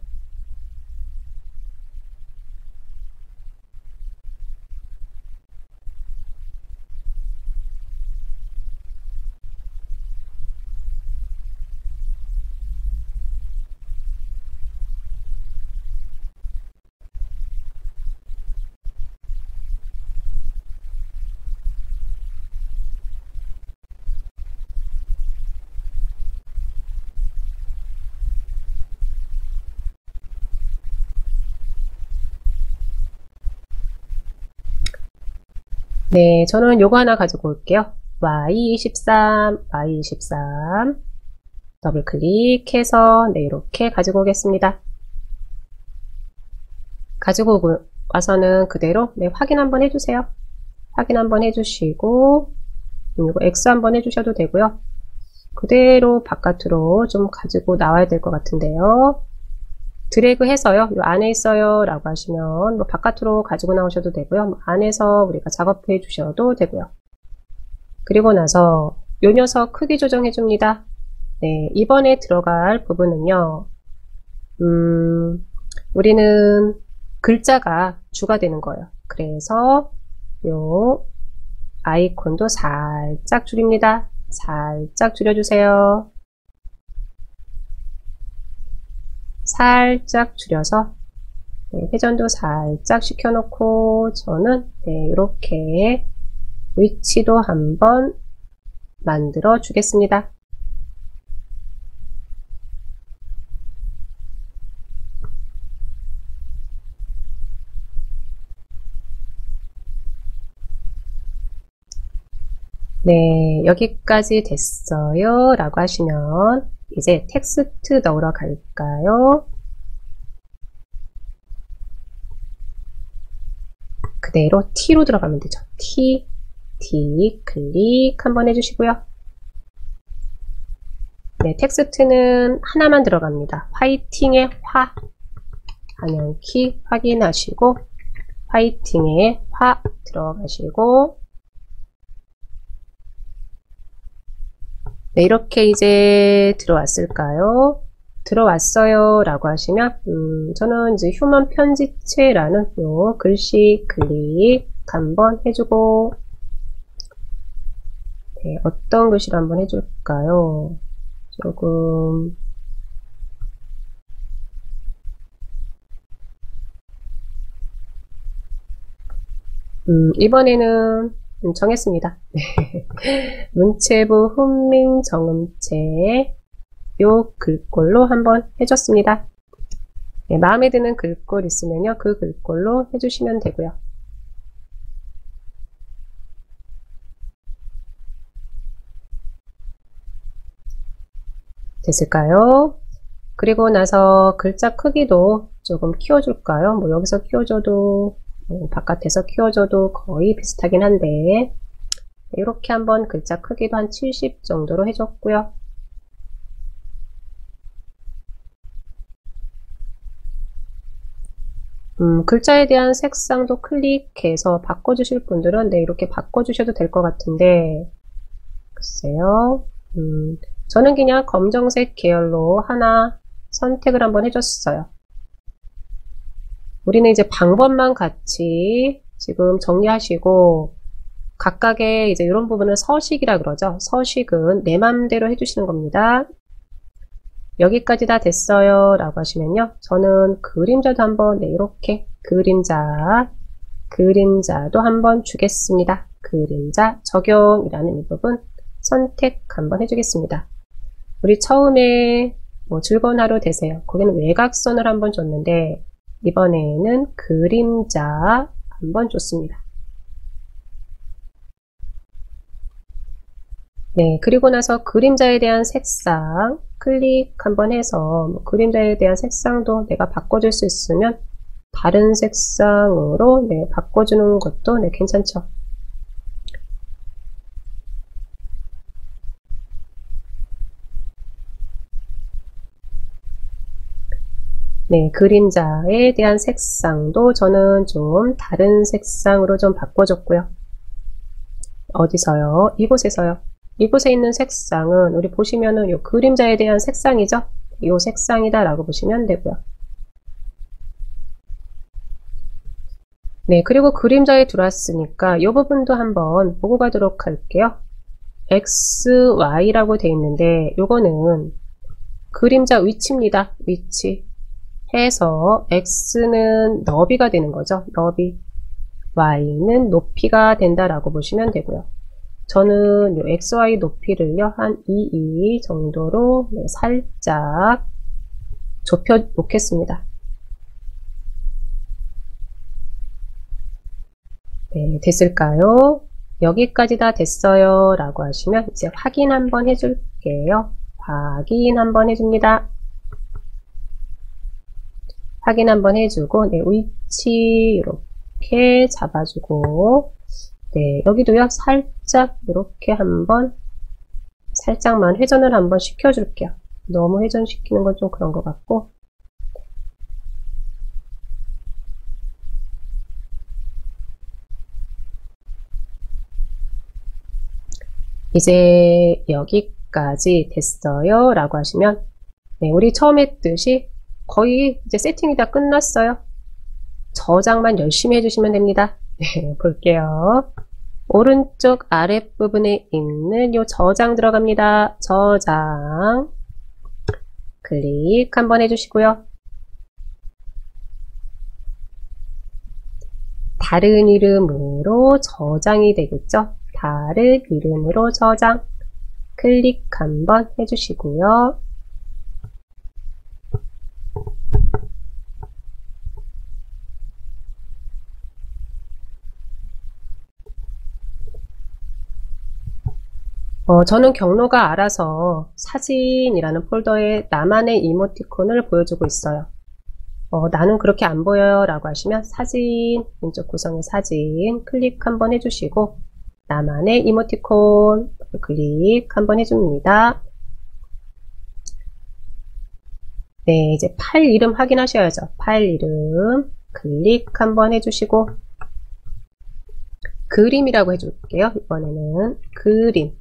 네, 저는 요거 하나 가지고 올게요. Y23 더블 클릭해서 네, 이렇게 가지고 오겠습니다. 가지고 오고 와서는 그대로 네, 확인 한번 해주세요. 확인 한번 해주시고 이거 X 한번 해주셔도 되고요. 그대로 바깥으로 좀 가지고 나와야 될 것 같은데요. 드래그 해서요. 이 안에 있어요 라고 하시면 뭐 바깥으로 가지고 나오셔도 되고요. 안에서 우리가 작업해 주셔도 되고요. 그리고 나서 요 녀석 크기 조정해 줍니다. 네, 이번에 들어갈 부분은요. 우리는 글자가 주가 되는 거예요. 그래서 요 아이콘도 살짝 줄입니다. 살짝 줄여주세요. 살짝 줄여서 네, 회전도 살짝 시켜놓고 저는 네, 이렇게 위치도 한번 만들어 주겠습니다. 네, 여기까지 됐어요 라고 하시면 이제 텍스트 넣으러 갈까요? 그대로 T로 들어가면 되죠. T, 클릭 한번 해주시고요. 네, 텍스트는 하나만 들어갑니다. 화이팅의 화, 방향키 확인하시고 화이팅의 화 들어가시고 네, 이렇게 이제 들어왔을까요? 들어왔어요 라고 하시면 저는 이제 휴먼 편집체라는 요 글씨 클릭 한번 해주고 네, 어떤 글씨를 한번 해줄까요? 조금 이번에는 정했습니다. 문체부 훈민 정음체 요 글꼴로 한번 해줬습니다. 네, 마음에 드는 글꼴 있으면요 그 글꼴로 해주시면 되고요. 됐을까요? 그리고 나서 글자 크기도 조금 키워줄까요? 뭐 여기서 키워줘도 바깥에서 키워줘도 거의 비슷하긴 한데 이렇게 한번 글자 크기도 한 70 정도로 해줬고요. 글자에 대한 색상도 클릭해서 바꿔주실 분들은 네, 이렇게 바꿔주셔도 될 것 같은데 글쎄요. 저는 그냥 검정색 계열로 하나 선택을 한번 해줬어요. 우리는 이제 방법만 같이 지금 정리하시고 각각의 이제 이런 부분은 서식이라 그러죠. 서식은 내 맘대로 해주시는 겁니다. 여기까지 다 됐어요 라고 하시면요. 저는 그림자도 한번 네, 이렇게 그림자도 한번 주겠습니다. 그림자 적용이라는 이 부분 선택 한번 해주겠습니다. 우리 처음에 뭐 즐거운 하루 되세요. 거기는 외곽선을 한번 줬는데 이번에는 그림자 한번 줬습니다. 네, 그리고 나서 그림자에 대한 색상 클릭 한번 해서 뭐 그림자에 대한 색상도 내가 바꿔줄 수 있으면 다른 색상으로 네, 바꿔주는 것도 네, 괜찮죠. 네, 그림자에 대한 색상도 저는 좀 다른 색상으로 좀 바꿔줬고요. 어디서요? 이곳에서요. 이곳에 있는 색상은 우리 보시면은 요 그림자에 대한 색상이죠? 요 색상이다 라고 보시면 되고요. 네, 그리고 그림자에 들어왔으니까 이 부분도 한번 보고 가도록 할게요. X, Y라고 되어 있는데 요거는 그림자 위치입니다. 위치 해서 X는 너비가 되는 거죠. 너비. Y는 높이가 된다라고 보시면 되고요. 저는 요 XY 높이를요 한 2 정도로 네, 살짝 좁혀 놓겠습니다. 네, 됐을까요? 여기까지 다 됐어요 라고 하시면 이제 확인 한번 해줄게요. 확인 한번 해줍니다. 확인 한번 해주고 네, 위치 이렇게 잡아주고 네, 여기도요 살짝 이렇게 한번 살짝만 회전을 한번 시켜줄게요. 너무 회전시키는 건 좀 그런 것 같고 이제 여기까지 됐어요 라고 하시면, 네, 우리 처음에 했듯이 거의 이제 세팅이 다 끝났어요. 저장만 열심히 해주시면 됩니다. 네, 볼게요. 오른쪽 아랫부분에 있는 요 저장 들어갑니다. 저장. 클릭 한번 해주시고요. 다른 이름으로 저장이 되겠죠? 다른 이름으로 저장. 클릭 한번 해주시고요. 저는 경로가 알아서 사진이라는 폴더에 나만의 이모티콘을 보여주고 있어요. 나는 그렇게 안 보여요 라고 하시면 사진, 왼쪽 구성의 사진 클릭 한번 해주시고 나만의 이모티콘 클릭 한번 해줍니다. 네, 이제 파일 이름 확인하셔야죠. 파일 이름 클릭 한번 해주시고 그림이라고 해줄게요. 이번에는 그림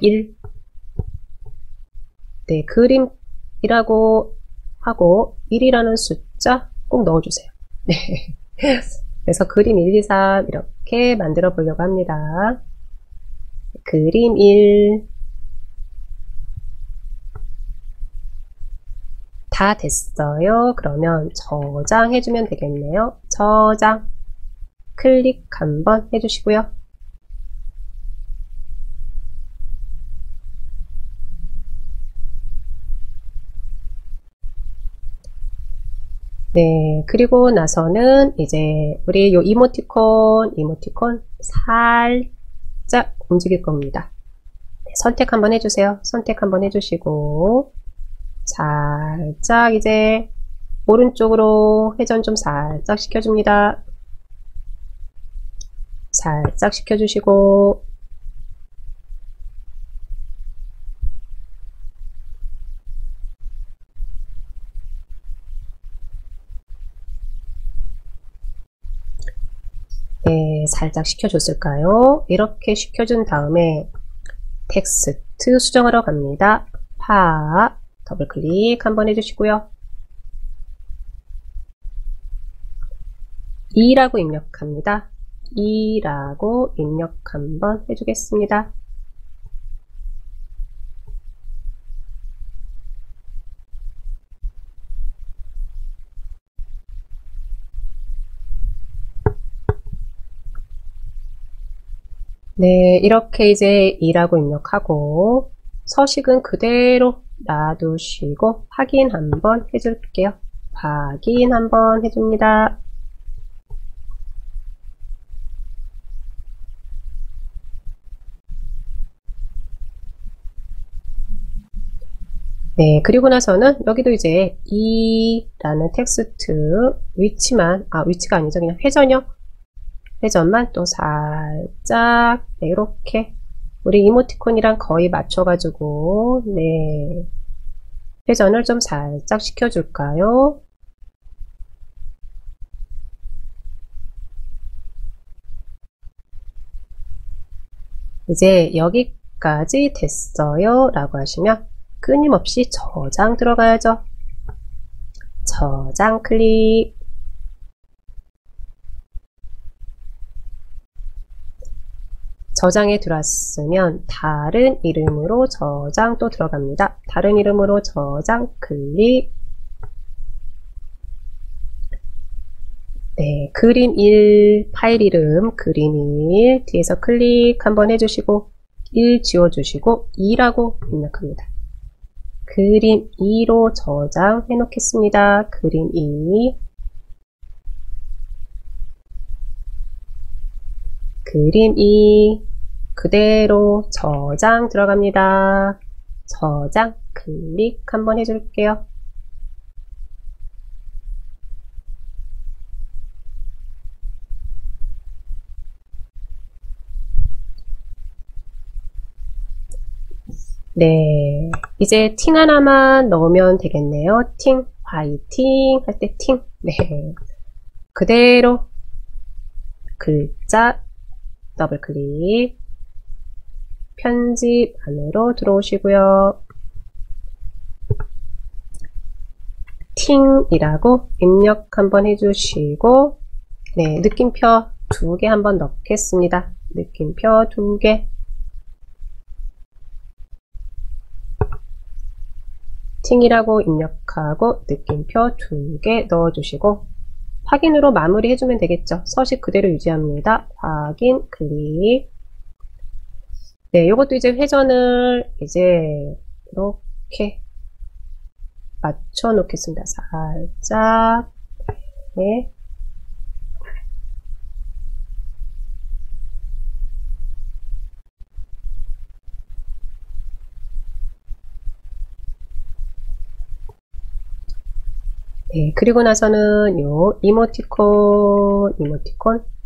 1. 네, 그림이라고 하고 1이라는 숫자 꼭 넣어주세요. 네. 그래서 그림 1, 2, 3 이렇게 만들어 보려고 합니다. 그림 1. 다 됐어요. 그러면 저장해주면 되겠네요. 저장. 클릭 한번 해주시고요. 네, 그리고 나서는 이제 우리 요 이모티콘 살짝 움직일 겁니다. 네, 선택 한번 해주세요. 선택 한번 해주시고 살짝 이제 오른쪽으로 회전 좀 살짝 시켜줍니다. 살짝 시켜주시고 네, 살짝 시켜줬을까요? 이렇게 시켜준 다음에 텍스트 수정하러 갑니다. 파 더블 클릭 한번 해주시고요. 2라고 입력합니다. 2라고 입력 한번 해주겠습니다. 네, 이렇게 이제 2라고 입력하고 서식은 그대로 놔두시고 확인 한번 해줄게요. 확인 한번 해줍니다. 네, 그리고 나서는 여기도 이제 2라는 텍스트 위치만, 위치가 아니죠. 그냥 회전이요. 회전만 또 살짝, 네, 이렇게 우리 이모티콘이랑 거의 맞춰가지고, 네, 회전을 좀 살짝 시켜줄까요? 이제 여기까지 됐어요 라고 하시면 끊임없이 저장 들어가야죠. 저장 클릭. 저장에 들어왔으면 다른 이름으로 저장 또 들어갑니다. 다른 이름으로 저장 클릭. 네, 그림 1 파일 이름 그림 1 뒤에서 클릭 한번 해주시고 1 지워주시고 2라고 입력합니다. 그림 2로 저장해 놓겠습니다. 그림 2 그림 2 그대로 저장 들어갑니다. 저장 클릭 한번 해줄게요. 네, 이제 팅 하나만 넣으면 되겠네요. 팅, 화이팅 할 때 팅. 네, 그대로 글자 더블 클릭. 편집 안으로 들어오시고요. 팅이라고 입력 한번 해주시고, 네, 느낌표 2개 한번 넣겠습니다. 느낌표 2개. 팅이라고 입력하고 느낌표 2개 넣어주시고 확인으로 마무리 해주면 되겠죠. 서식 그대로 유지합니다. 확인, 클릭. 네, 요것도 이제 회전을 이제 이렇게 맞춰 놓겠습니다. 살짝. 네. 네, 그리고 나서는 요 이모티콘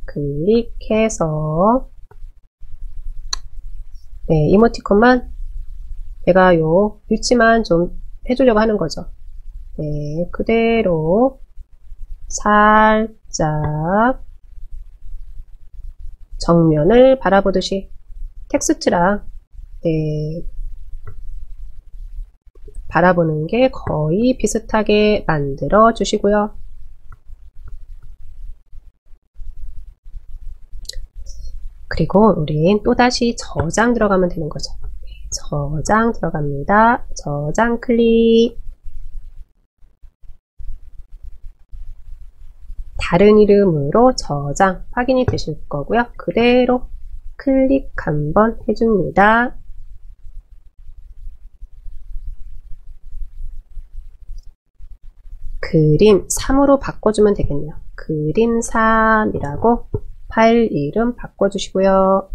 클릭해서 네, 이모티콘만 제가 요 위치만 좀 해주려고 하는 거죠. 네, 그대로 살짝 정면을 바라보듯이 텍스트랑 네, 바라보는 게 거의 비슷하게 만들어 주시고요. 그리고 우린 또다시 저장 들어가면 되는 거죠. 저장 들어갑니다. 저장 클릭. 다른 이름으로 저장 확인이 되실 거고요. 그대로 클릭 한번 해줍니다. 그림 3으로 바꿔주면 되겠네요. 그림 3이라고 파일 이름 바꿔주시고요.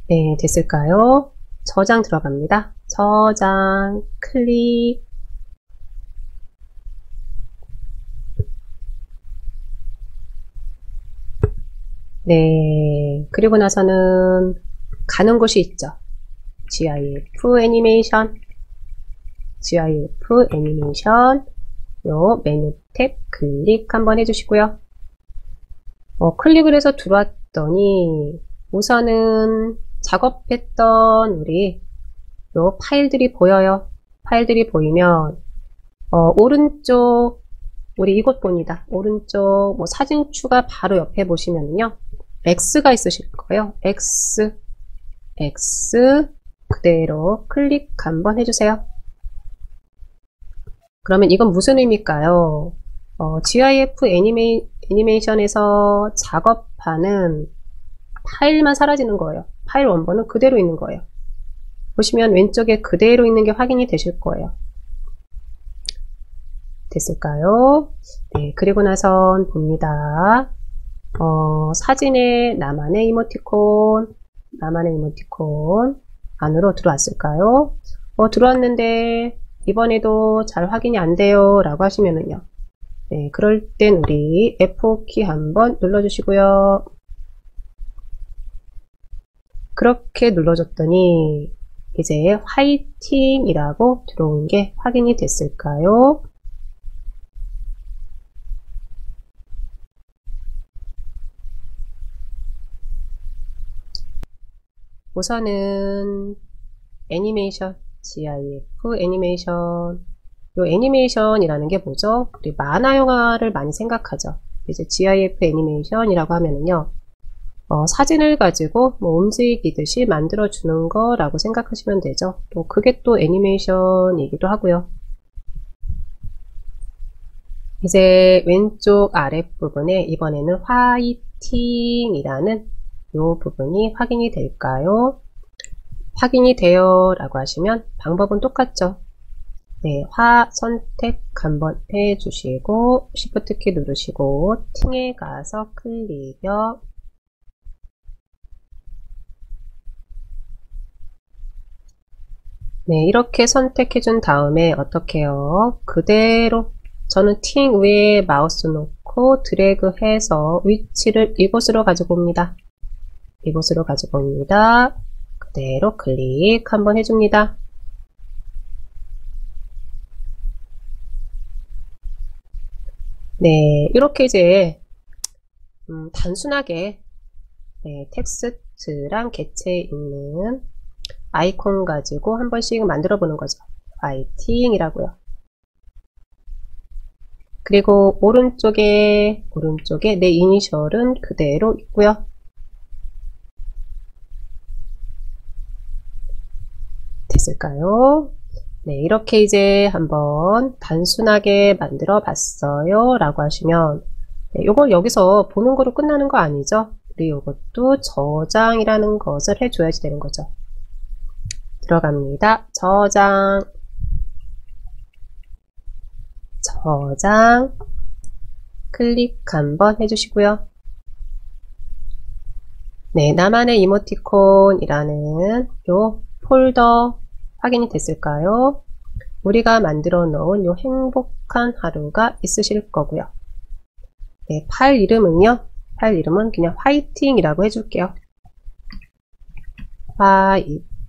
네, 됐을까요? 저장 들어갑니다. 저장 클릭. 네, 그리고 나서는 가는 곳이 있죠. GIF 애니메이션, 요 메뉴 탭 클릭 한번 해주시고요. 클릭을 해서 들어왔더니 우선은 작업했던 우리 요 파일들이 보여요. 파일들이 보이면 오른쪽 우리 이곳 봅니다. 오른쪽 사진 추가 바로 옆에 보시면요. X가 있으실 거예요. X 그대로 클릭 한번 해주세요. 그러면 이건 무슨 의미일까요? GIF 애니메이션에서 작업하는 파일만 사라지는 거예요. 파일 원본은 그대로 있는 거예요. 보시면 왼쪽에 그대로 있는 게 확인이 되실 거예요. 됐을까요? 네, 그리고 나선 봅니다. 사진에 나만의 이모티콘 안으로 들어왔을까요? 들어왔는데 이번에도 잘 확인이 안 돼요 라고 하시면은요. 네, 그럴 땐 우리 F5키 한번 눌러주시고요. 그렇게 눌러줬더니 이제 화이팅이라고 들어온 게 확인이 됐을까요? 우선은 애니메이션, GIF 애니메이션. 요 애니메이션이라는 게 뭐죠? 우리 만화 영화를 많이 생각하죠. 이제 GIF 애니메이션이라고 하면은요, 사진을 가지고 움직이듯이 만들어주는 거라고 생각하시면 되죠. 또 그게 또 애니메이션이기도 하고요. 이제 왼쪽 아랫부분에 이번에는 화이팅이라는 이 부분이 확인이 될까요? 확인이 돼요 라고 하시면 방법은 똑같죠. 네, 화 선택 한번 해주시고 Shift 키 누르시고 팅에 가서 클릭요. 네, 이렇게 선택해 준 다음에 어떻게 해요? 그대로 저는 팅 위에 마우스 놓고 드래그 해서 위치를 이곳으로 가지고 옵니다. 이곳으로 가지고 옵니다. 그대로 클릭 한번 해줍니다. 네, 이렇게 이제 단순하게 텍스트랑 개체에 있는 아이콘 가지고 한 번씩 만들어 보는 거죠. 파이팅이라고요. 그리고 오른쪽에 내 이니셜은 그대로 있고요. 됐을까요? 네, 이렇게 이제 한번 단순하게 만들어 봤어요 라고 하시면 요걸 여기서 보는 거로 끝나는 거 아니죠? 우리 요것도 저장이라는 것을 해줘야지 되는 거죠. 들어갑니다. 저장 클릭 한번 해주시고요. 네, 나만의 이모티콘이라는 요 폴더 확인이 됐을까요? 우리가 만들어 놓은 요 행복한 하루가 있으실 거고요. 네, 파일 이름은요. 파일 이름은 그냥 화이팅이라고 해줄게요.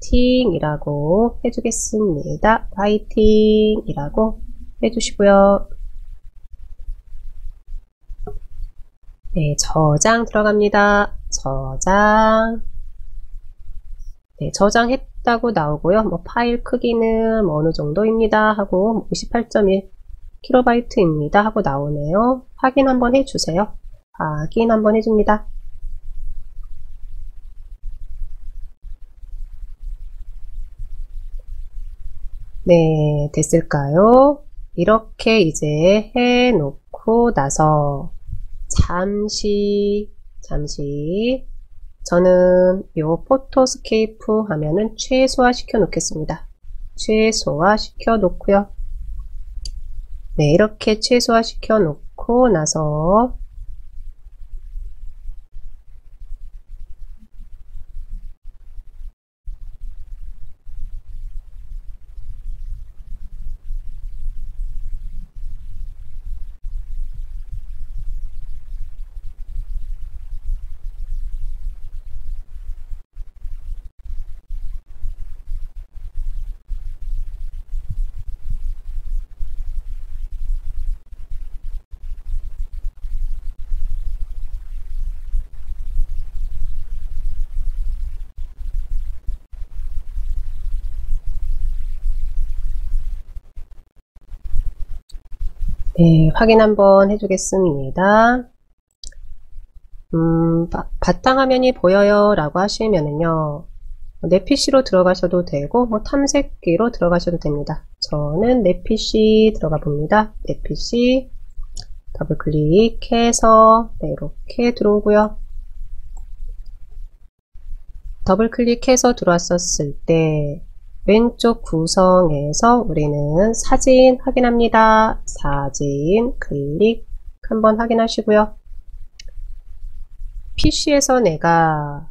화이팅이라고 해주겠습니다. 화이팅이라고 해주시고요. 네, 저장 들어갑니다. 저장. 네, 저장했다고 나오고요. 뭐 파일 크기는 뭐 어느 정도입니다 하고 28.1KB입니다 하고 나오네요. 확인 한번 해주세요. 확인 한번 해줍니다. 네, 됐을까요? 이렇게 이제 해놓고 나서 잠시 저는 요 포토스케이프 화면은 최소화 시켜 놓겠습니다. 최소화 시켜 놓고요. 네, 이렇게 최소화 시켜 놓고 나서 네, 확인 한번 해주겠습니다. 바탕화면이 보여요 라고 하시면은요, 내 PC로 들어가셔도 되고, 뭐 탐색기로 들어가셔도 됩니다. 저는 내 PC 들어가 봅니다. 내 PC 더블 클릭해서 네, 이렇게 들어오고요. 더블 클릭해서 들어왔었을 때 왼쪽 구성에서 우리는 사진 확인합니다. 사진 클릭 한번 확인하시고요. PC에서 내가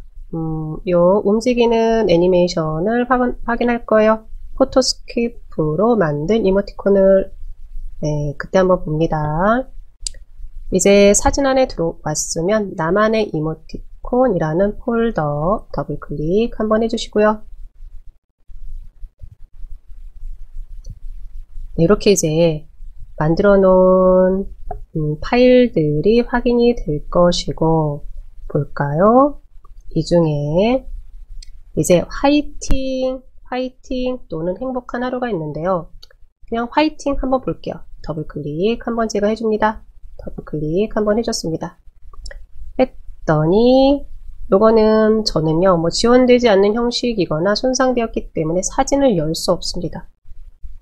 요 움직이는 애니메이션을 확인할 거예요. 포토스케이프로 만든 이모티콘을 네, 그때 한번 봅니다. 이제 사진 안에 들어왔으면 나만의 이모티콘이라는 폴더 더블 클릭 한번 해주시고요. 네, 이렇게 이제 만들어 놓은 파일들이 확인이 될 것이고, 볼까요? 이 중에 이제 화이팅 또는 행복한 하루가 있는데요. 그냥 화이팅 한번 볼게요. 더블 클릭 한번 제가 해줍니다. 더블 클릭 한번 해줬습니다. 했더니 요거는 저는요, 뭐 지원되지 않는 형식이거나 손상되었기 때문에 사진을 열 수 없습니다.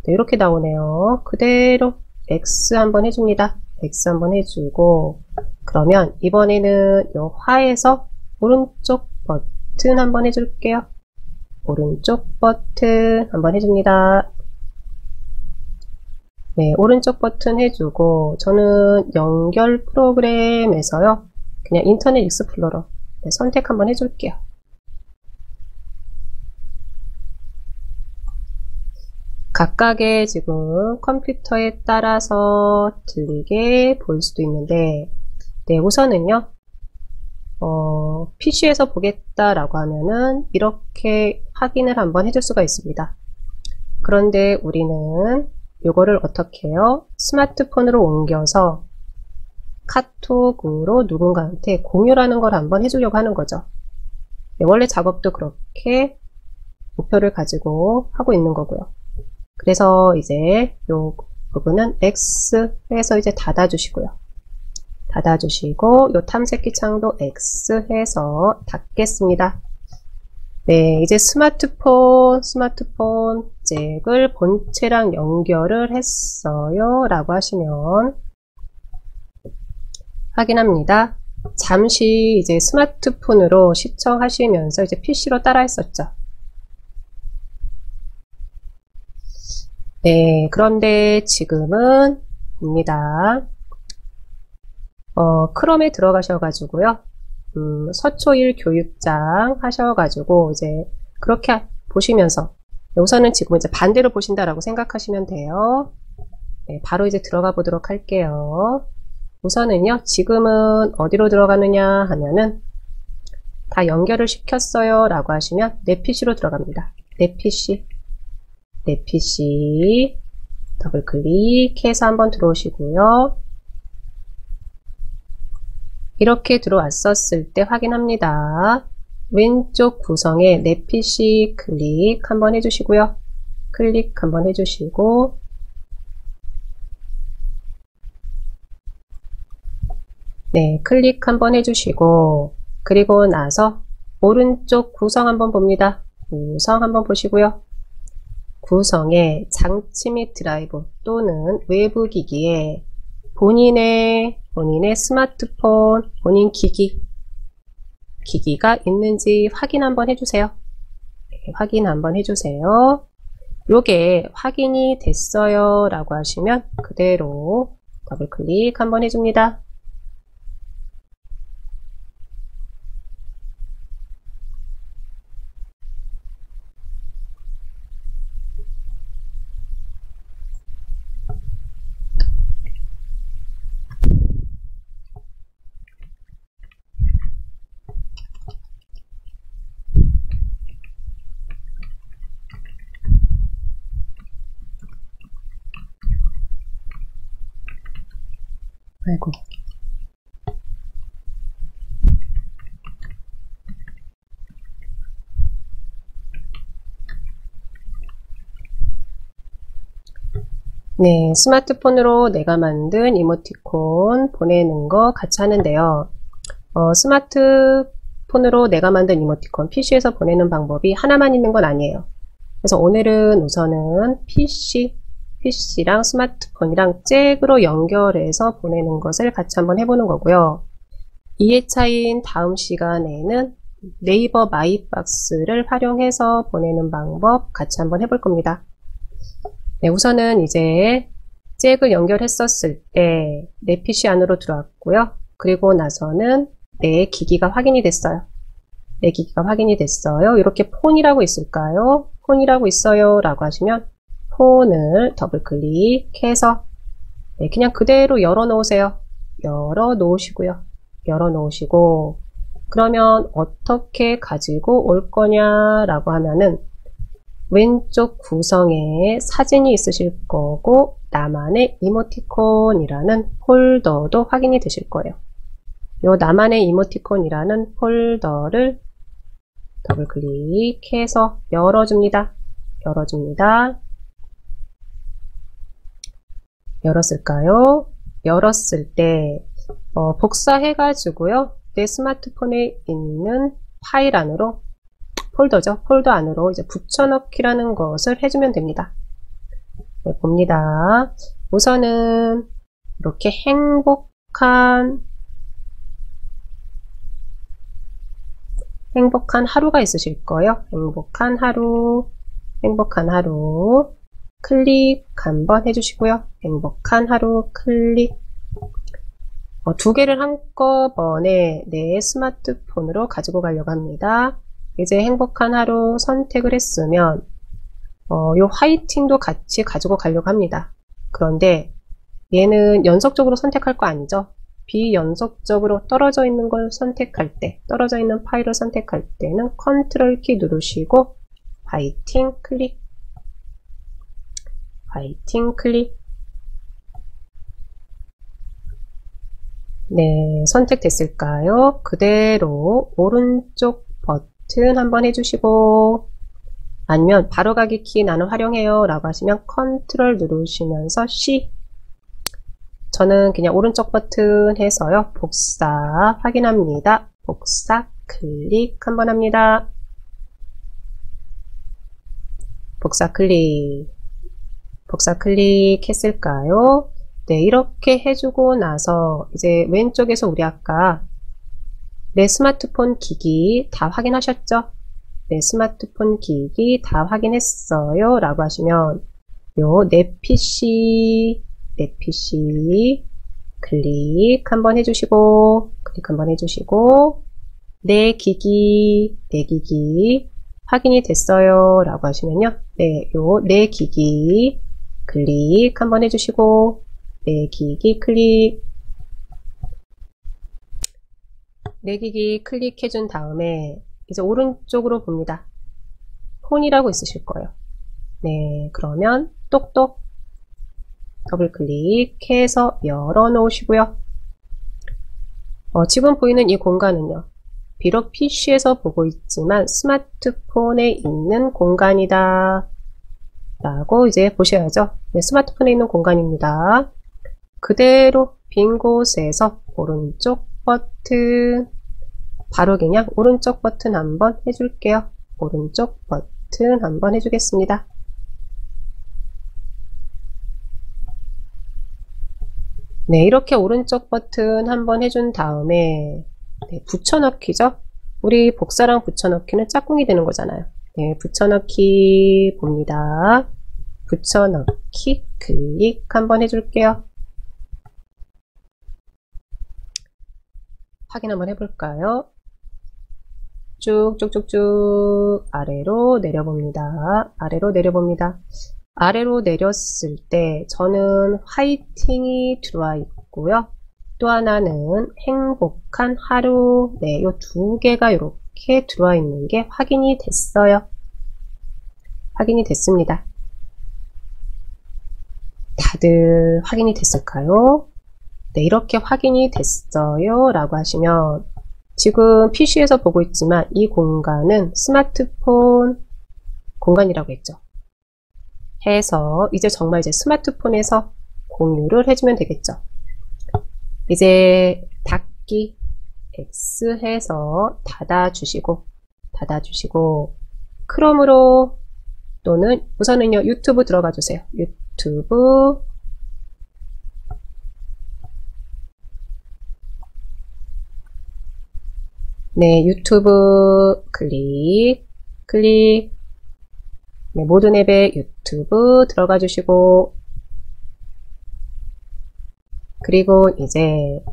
네, 이렇게 나오네요. 그대로 X 한번 해줍니다. X 한번 해주고, 그러면 이번에는 요 화에서 오른쪽 버튼 한번 해줄게요. 오른쪽 버튼 한번 해줍니다. 네, 오른쪽 버튼 해주고, 저는 연결 프로그램에서요, 그냥 인터넷 익스플로러 네, 선택 한번 해줄게요. 각각의 지금 컴퓨터에 따라서 들리게 볼 수도 있는데, 네, 우선은요, PC에서 보겠다라고 하면은 이렇게 확인을 한번 해줄 수가 있습니다. 그런데 우리는 이거를 어떻게 해요? 스마트폰으로 옮겨서 카톡으로 누군가한테 공유라는 걸 한번 해주려고 하는 거죠. 네, 원래 작업도 그렇게 목표를 가지고 하고 있는 거고요. 그래서 이제 요 부분은 X 해서 이제 닫아주시고요. 닫아주시고 요 탐색기 창도 X 해서 닫겠습니다. 네, 이제 스마트폰 잭을 본체랑 연결을 했어요 라고 하시면 확인합니다. 잠시 이제 스마트폰으로 시청하시면서 이제 PC로 따라 했었죠. 네, 그런데 지금은 봅니다. 크롬에 들어가셔가지고요. 서초일 교육장 하셔가지고 이제 그렇게 보시면서 우선은 지금 이제 반대로 보신다라고 생각하시면 돼요. 네, 바로 이제 들어가 보도록 할게요. 우선은요, 지금은 어디로 들어가느냐 하면은 다 연결을 시켰어요 라고 하시면 내 PC로 들어갑니다. 내 PC 더블 클릭해서 한번 들어오시고요. 이렇게 들어왔었을 때 확인합니다. 왼쪽 구성에 내 PC 클릭 한번 해주시고요. 클릭 한번 해주시고 네, 클릭 한번 해주시고 그리고 나서 오른쪽 구성 한번 봅니다. 구성 한번 보시고요. 구성에 장치 및 드라이브 또는 외부 기기에 본인의 스마트폰, 본인 기기가 있는지 확인 한번 해주세요. 네, 확인 한번 해주세요. 요게 확인이 됐어요 라고 하시면 그대로 더블 클릭 한번 해줍니다. 아이고. 네, 스마트폰으로 내가 만든 이모티콘 보내는 거 같이 하는데요. 스마트폰으로 내가 만든 이모티콘 PC에서 보내는 방법이 하나만 있는 건 아니에요. 그래서 오늘은 우선은 PC랑 스마트폰이랑 잭으로 연결해서 보내는 것을 같이 한번 해보는 거고요. 2회차인 다음 시간에는 네이버 마이박스를 활용해서 보내는 방법 같이 한번 해볼 겁니다. 네, 우선은 이제 잭을 연결했었을 때 내 PC 안으로 들어왔고요. 그리고 나서는 내 기기가 확인이 됐어요. 내 기기가 확인이 됐어요. 이렇게 폰이라고 있을까요? 폰이라고 있어요 라고 하시면 폰을 더블 클릭해서 네, 그냥 그대로 열어 놓으세요. 열어 놓으시고요. 열어 놓으시고 그러면 어떻게 가지고 올 거냐라고 하면은 왼쪽 구성에 사진이 있으실 거고 나만의 이모티콘이라는 폴더도 확인이 되실 거예요. 요 나만의 이모티콘이라는 폴더를 더블 클릭해서 열어줍니다. 열어줍니다. 열었을까요? 열었을 때 복사해가지고요. 내 스마트폰에 있는 파일 안으로 폴더죠. 폴더 안으로 이제 붙여넣기라는 것을 해주면 됩니다. 네, 봅니다. 우선은 이렇게 행복한 하루가 있으실 거예요. 행복한 하루 클릭 한번 해주시고요. 행복한 하루 클릭. 두 개를 한꺼번에 내 스마트폰으로 가지고 가려고 합니다. 이제 행복한 하루 선택을 했으면 요 화이팅도 같이 가지고 가려고 합니다. 그런데 얘는 연속적으로 선택할 거 아니죠? 비연속적으로 떨어져 있는 걸 선택할 때, 떨어져 있는 파일을 선택할 때는 컨트롤 키 누르시고 화이팅 클릭, 화이팅 클릭. 네, 선택됐을까요? 그대로 오른쪽 버튼 한번 해주시고, 아니면 바로가기 키 나는 활용해요 라고 하시면 컨트롤 누르시면서 C. 저는 그냥 오른쪽 버튼 해서요. 복사 확인합니다. 복사 클릭 한번 합니다. 복사 클릭. 복사 클릭했을까요? 네, 이렇게 해주고 나서 이제 왼쪽에서 우리 아까 내 스마트폰 기기 다 확인하셨죠? 네, 스마트폰 기기 다 확인했어요 라고 하시면 내 PC 클릭 한번 해주시고 내 기기 확인이 됐어요 라고 하시면요. 네, 내 기기 클릭 한번 해주시고 내 기기 클릭. 내 기기 클릭해준 다음에 이제 오른쪽으로 봅니다. 폰이라고 있으실 거예요. 네, 그러면 똑똑 더블 클릭해서 열어 놓으시고요. 지금 보이는 이 공간은요. 비록 PC에서 보고 있지만 스마트폰에 있는 공간이다 라고 이제 보셔야죠. 네, 스마트폰에 있는 공간입니다. 그대로 빈 곳에서 오른쪽 버튼, 바로 그냥 오른쪽 버튼 한번 해줄게요. 오른쪽 버튼 한번 해주겠습니다. 네, 이렇게 오른쪽 버튼 한번 해준 다음에 네, 붙여넣기죠. 우리 복사랑 붙여넣기는 짝꿍이 되는 거잖아요. 네, 붙여넣기 봅니다. 붙여넣기 클릭 한번 해줄게요. 확인 한번 해볼까요? 쭉쭉쭉쭉 아래로 내려봅니다. 아래로 내려봅니다. 아래로 내렸을 때 저는 화이팅이 들어와 있고요. 또 하나는 행복한 하루. 네, 요 두 개가 이렇게 들어와 있는 게 확인이 됐어요. 확인이 됐습니다. 다들 확인이 됐을까요? 네, 이렇게 확인이 됐어요 라고 하시면 지금 PC에서 보고 있지만 이 공간은 스마트폰 공간이라고 했죠. 해서 이제 정말 이제 스마트폰에서 공유를 해주면 되겠죠. 이제 닫기 X 해서 닫아주시고 크롬으로 또는 우선은요 유튜브 들어가 주세요. 유튜브 네, 유튜브 클릭 네, 모든 앱에 유튜브 들어가 주시고 그리고 이제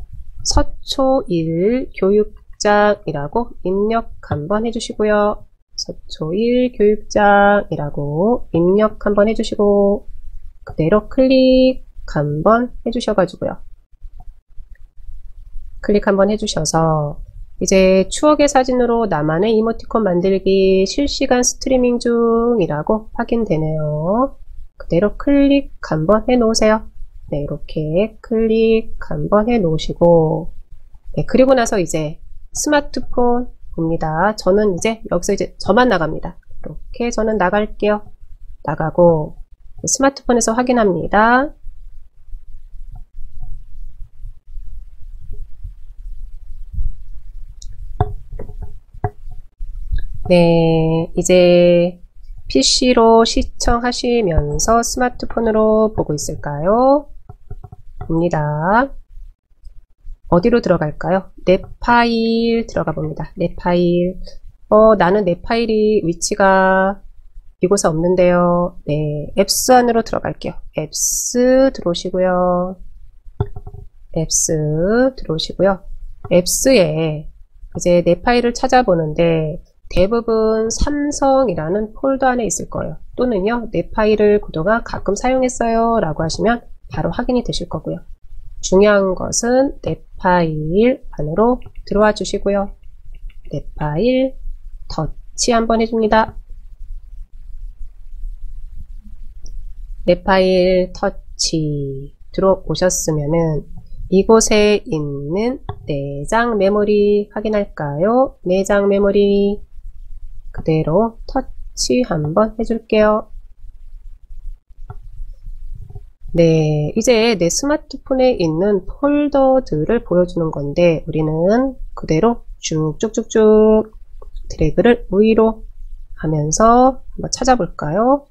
서초1 교육장이라고 입력 한번 해주시고요. 서초1 교육장이라고 입력 한번 해주시고 그대로 클릭 한번 해주셔가지고요. 클릭 한번 해주셔서 이제 추억의 사진으로 나만의 이모티콘 만들기 실시간 스트리밍 중이라고 확인되네요. 그대로 클릭 한번 해 놓으세요. 네, 이렇게 클릭 한번 해 놓으시고 네, 그리고 나서 이제 스마트폰 봅니다. 저는 이제 여기서 이제 저만 나갑니다. 이렇게 저는 나갈게요. 나가고 스마트폰에서 확인합니다. 네, 이제 PC로 시청하시면서 스마트폰으로 보고 있을까요? 봅니다. 어디로 들어갈까요? 내 파일 들어가 봅니다. 내 파일. 나는 내 파일이 위치가 이곳에 없는데요. 네, 앱스 안으로 들어갈게요. 앱스 들어오시고요. 앱스 들어오시고요. 앱스에 이제 내 파일을 찾아보는데 대부분 삼성이라는 폴더 안에 있을 거예요. 또는요, 내 파일을 그동안 가끔 사용했어요 라고 하시면 바로 확인이 되실 거고요. 중요한 것은 내 파일 안으로 들어와 주시고요. 내 파일 터치 한번 해줍니다. 내 파일 터치 들어오셨으면은 이곳에 있는 내장 메모리 확인할까요? 내장 메모리 그대로 터치 한번 해줄게요. 네, 이제 내 스마트폰에 있는 폴더들을 보여주는 건데 우리는 그대로 쭉쭉쭉쭉 드래그를 위로 하면서 한번 찾아볼까요?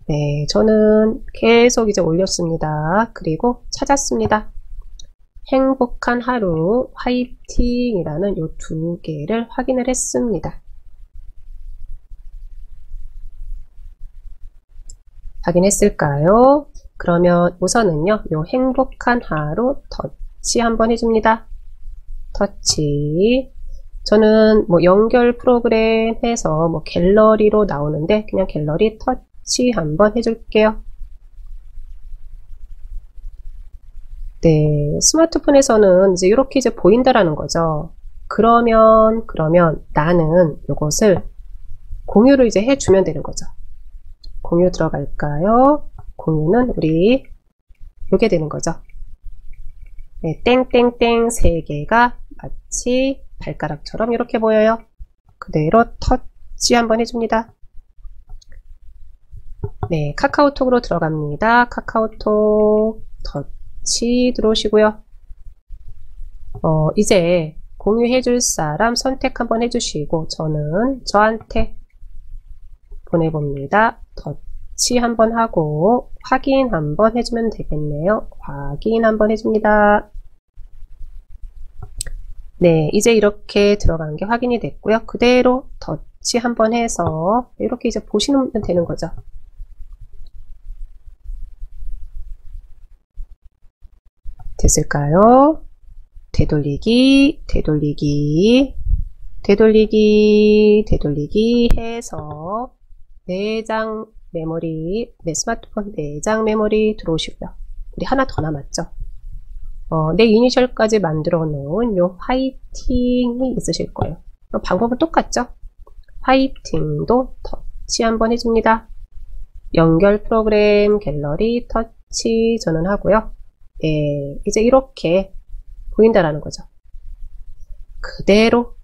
네, 저는 계속 이제 올렸습니다. 그리고 찾았습니다. 행복한 하루 화이팅이라는 이 두 개를 확인을 했습니다. 확인했을까요? 그러면 우선은요, 요 행복한 하루 터치 한번 해줍니다. 터치. 저는 뭐 연결 프로그램 해서 뭐 갤러리로 나오는데 그냥 갤러리 터치 한번 해줄게요. 네, 스마트폰에서는 이제 이렇게 이제 보인다라는 거죠. 그러면 나는 이것을 공유를 이제 해주면 되는 거죠. 공유 들어갈까요? 공유는 우리 이게 되는 거죠. 네, 땡땡땡 3개가 마치 발가락처럼 이렇게 보여요. 그대로 터치 한번 해줍니다. 네, 카카오톡으로 들어갑니다. 카카오톡 터치 들어오시고요. 이제 공유해줄 사람 선택 한번 해주시고 저는 저한테 보내봅니다. 터치 한번 하고 확인 한번 해주면 되겠네요. 확인 한번 해줍니다. 네, 이제 이렇게 들어간 게 확인이 됐고요. 그대로 터치 한번 해서 이렇게 이제 보시면 되는 거죠. 됐을까요? 되돌리기, 되돌리기, 되돌리기, 되돌리기 해서 내장 메모리, 내 스마트폰 내장 메모리 들어오시고요. 우리 하나 더 남았죠? 내 이니셜까지 만들어 놓은 요 화이팅이 있으실 거예요. 방법은 똑같죠? 화이팅도 터치 한번 해줍니다. 연결 프로그램 갤러리 터치 저는 하고요. 네, 이제 이렇게 보인다라는 거죠. 그대로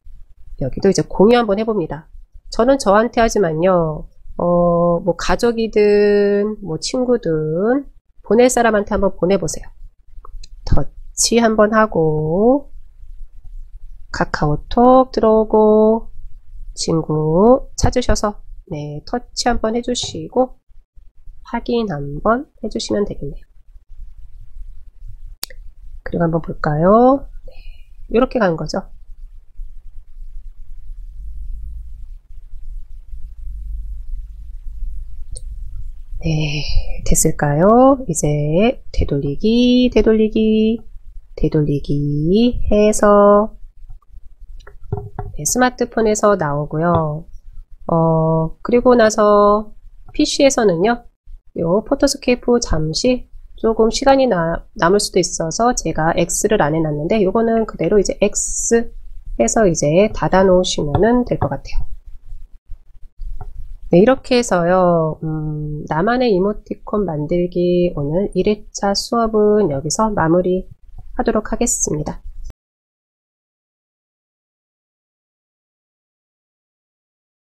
여기도 이제 공유 한번 해봅니다. 저는 저한테 하지만요. 뭐 가족이든 뭐 친구든 보낼 사람한테 한번 보내보세요. 터치 한번 하고 카카오톡 들어오고 친구 찾으셔서 네, 터치 한번 해주시고 확인 한번 해주시면 되겠네요. 그리고 한번 볼까요? 네, 이렇게 가는 거죠. 네, 됐을까요? 이제 되돌리기, 되돌리기, 되돌리기 해서 네, 스마트폰에서 나오고요. 그리고 나서 PC에서는요. 요 포토스케이프 잠시 조금 시간이 남을 수도 있어서 제가 X를 안 해놨는데 요거는 그대로 이제 X 해서 이제 닫아 놓으시면 될 것 같아요. 네, 이렇게 해서요. 나만의 이모티콘 만들기 오늘 1회차 수업은 여기서 마무리 하도록 하겠습니다.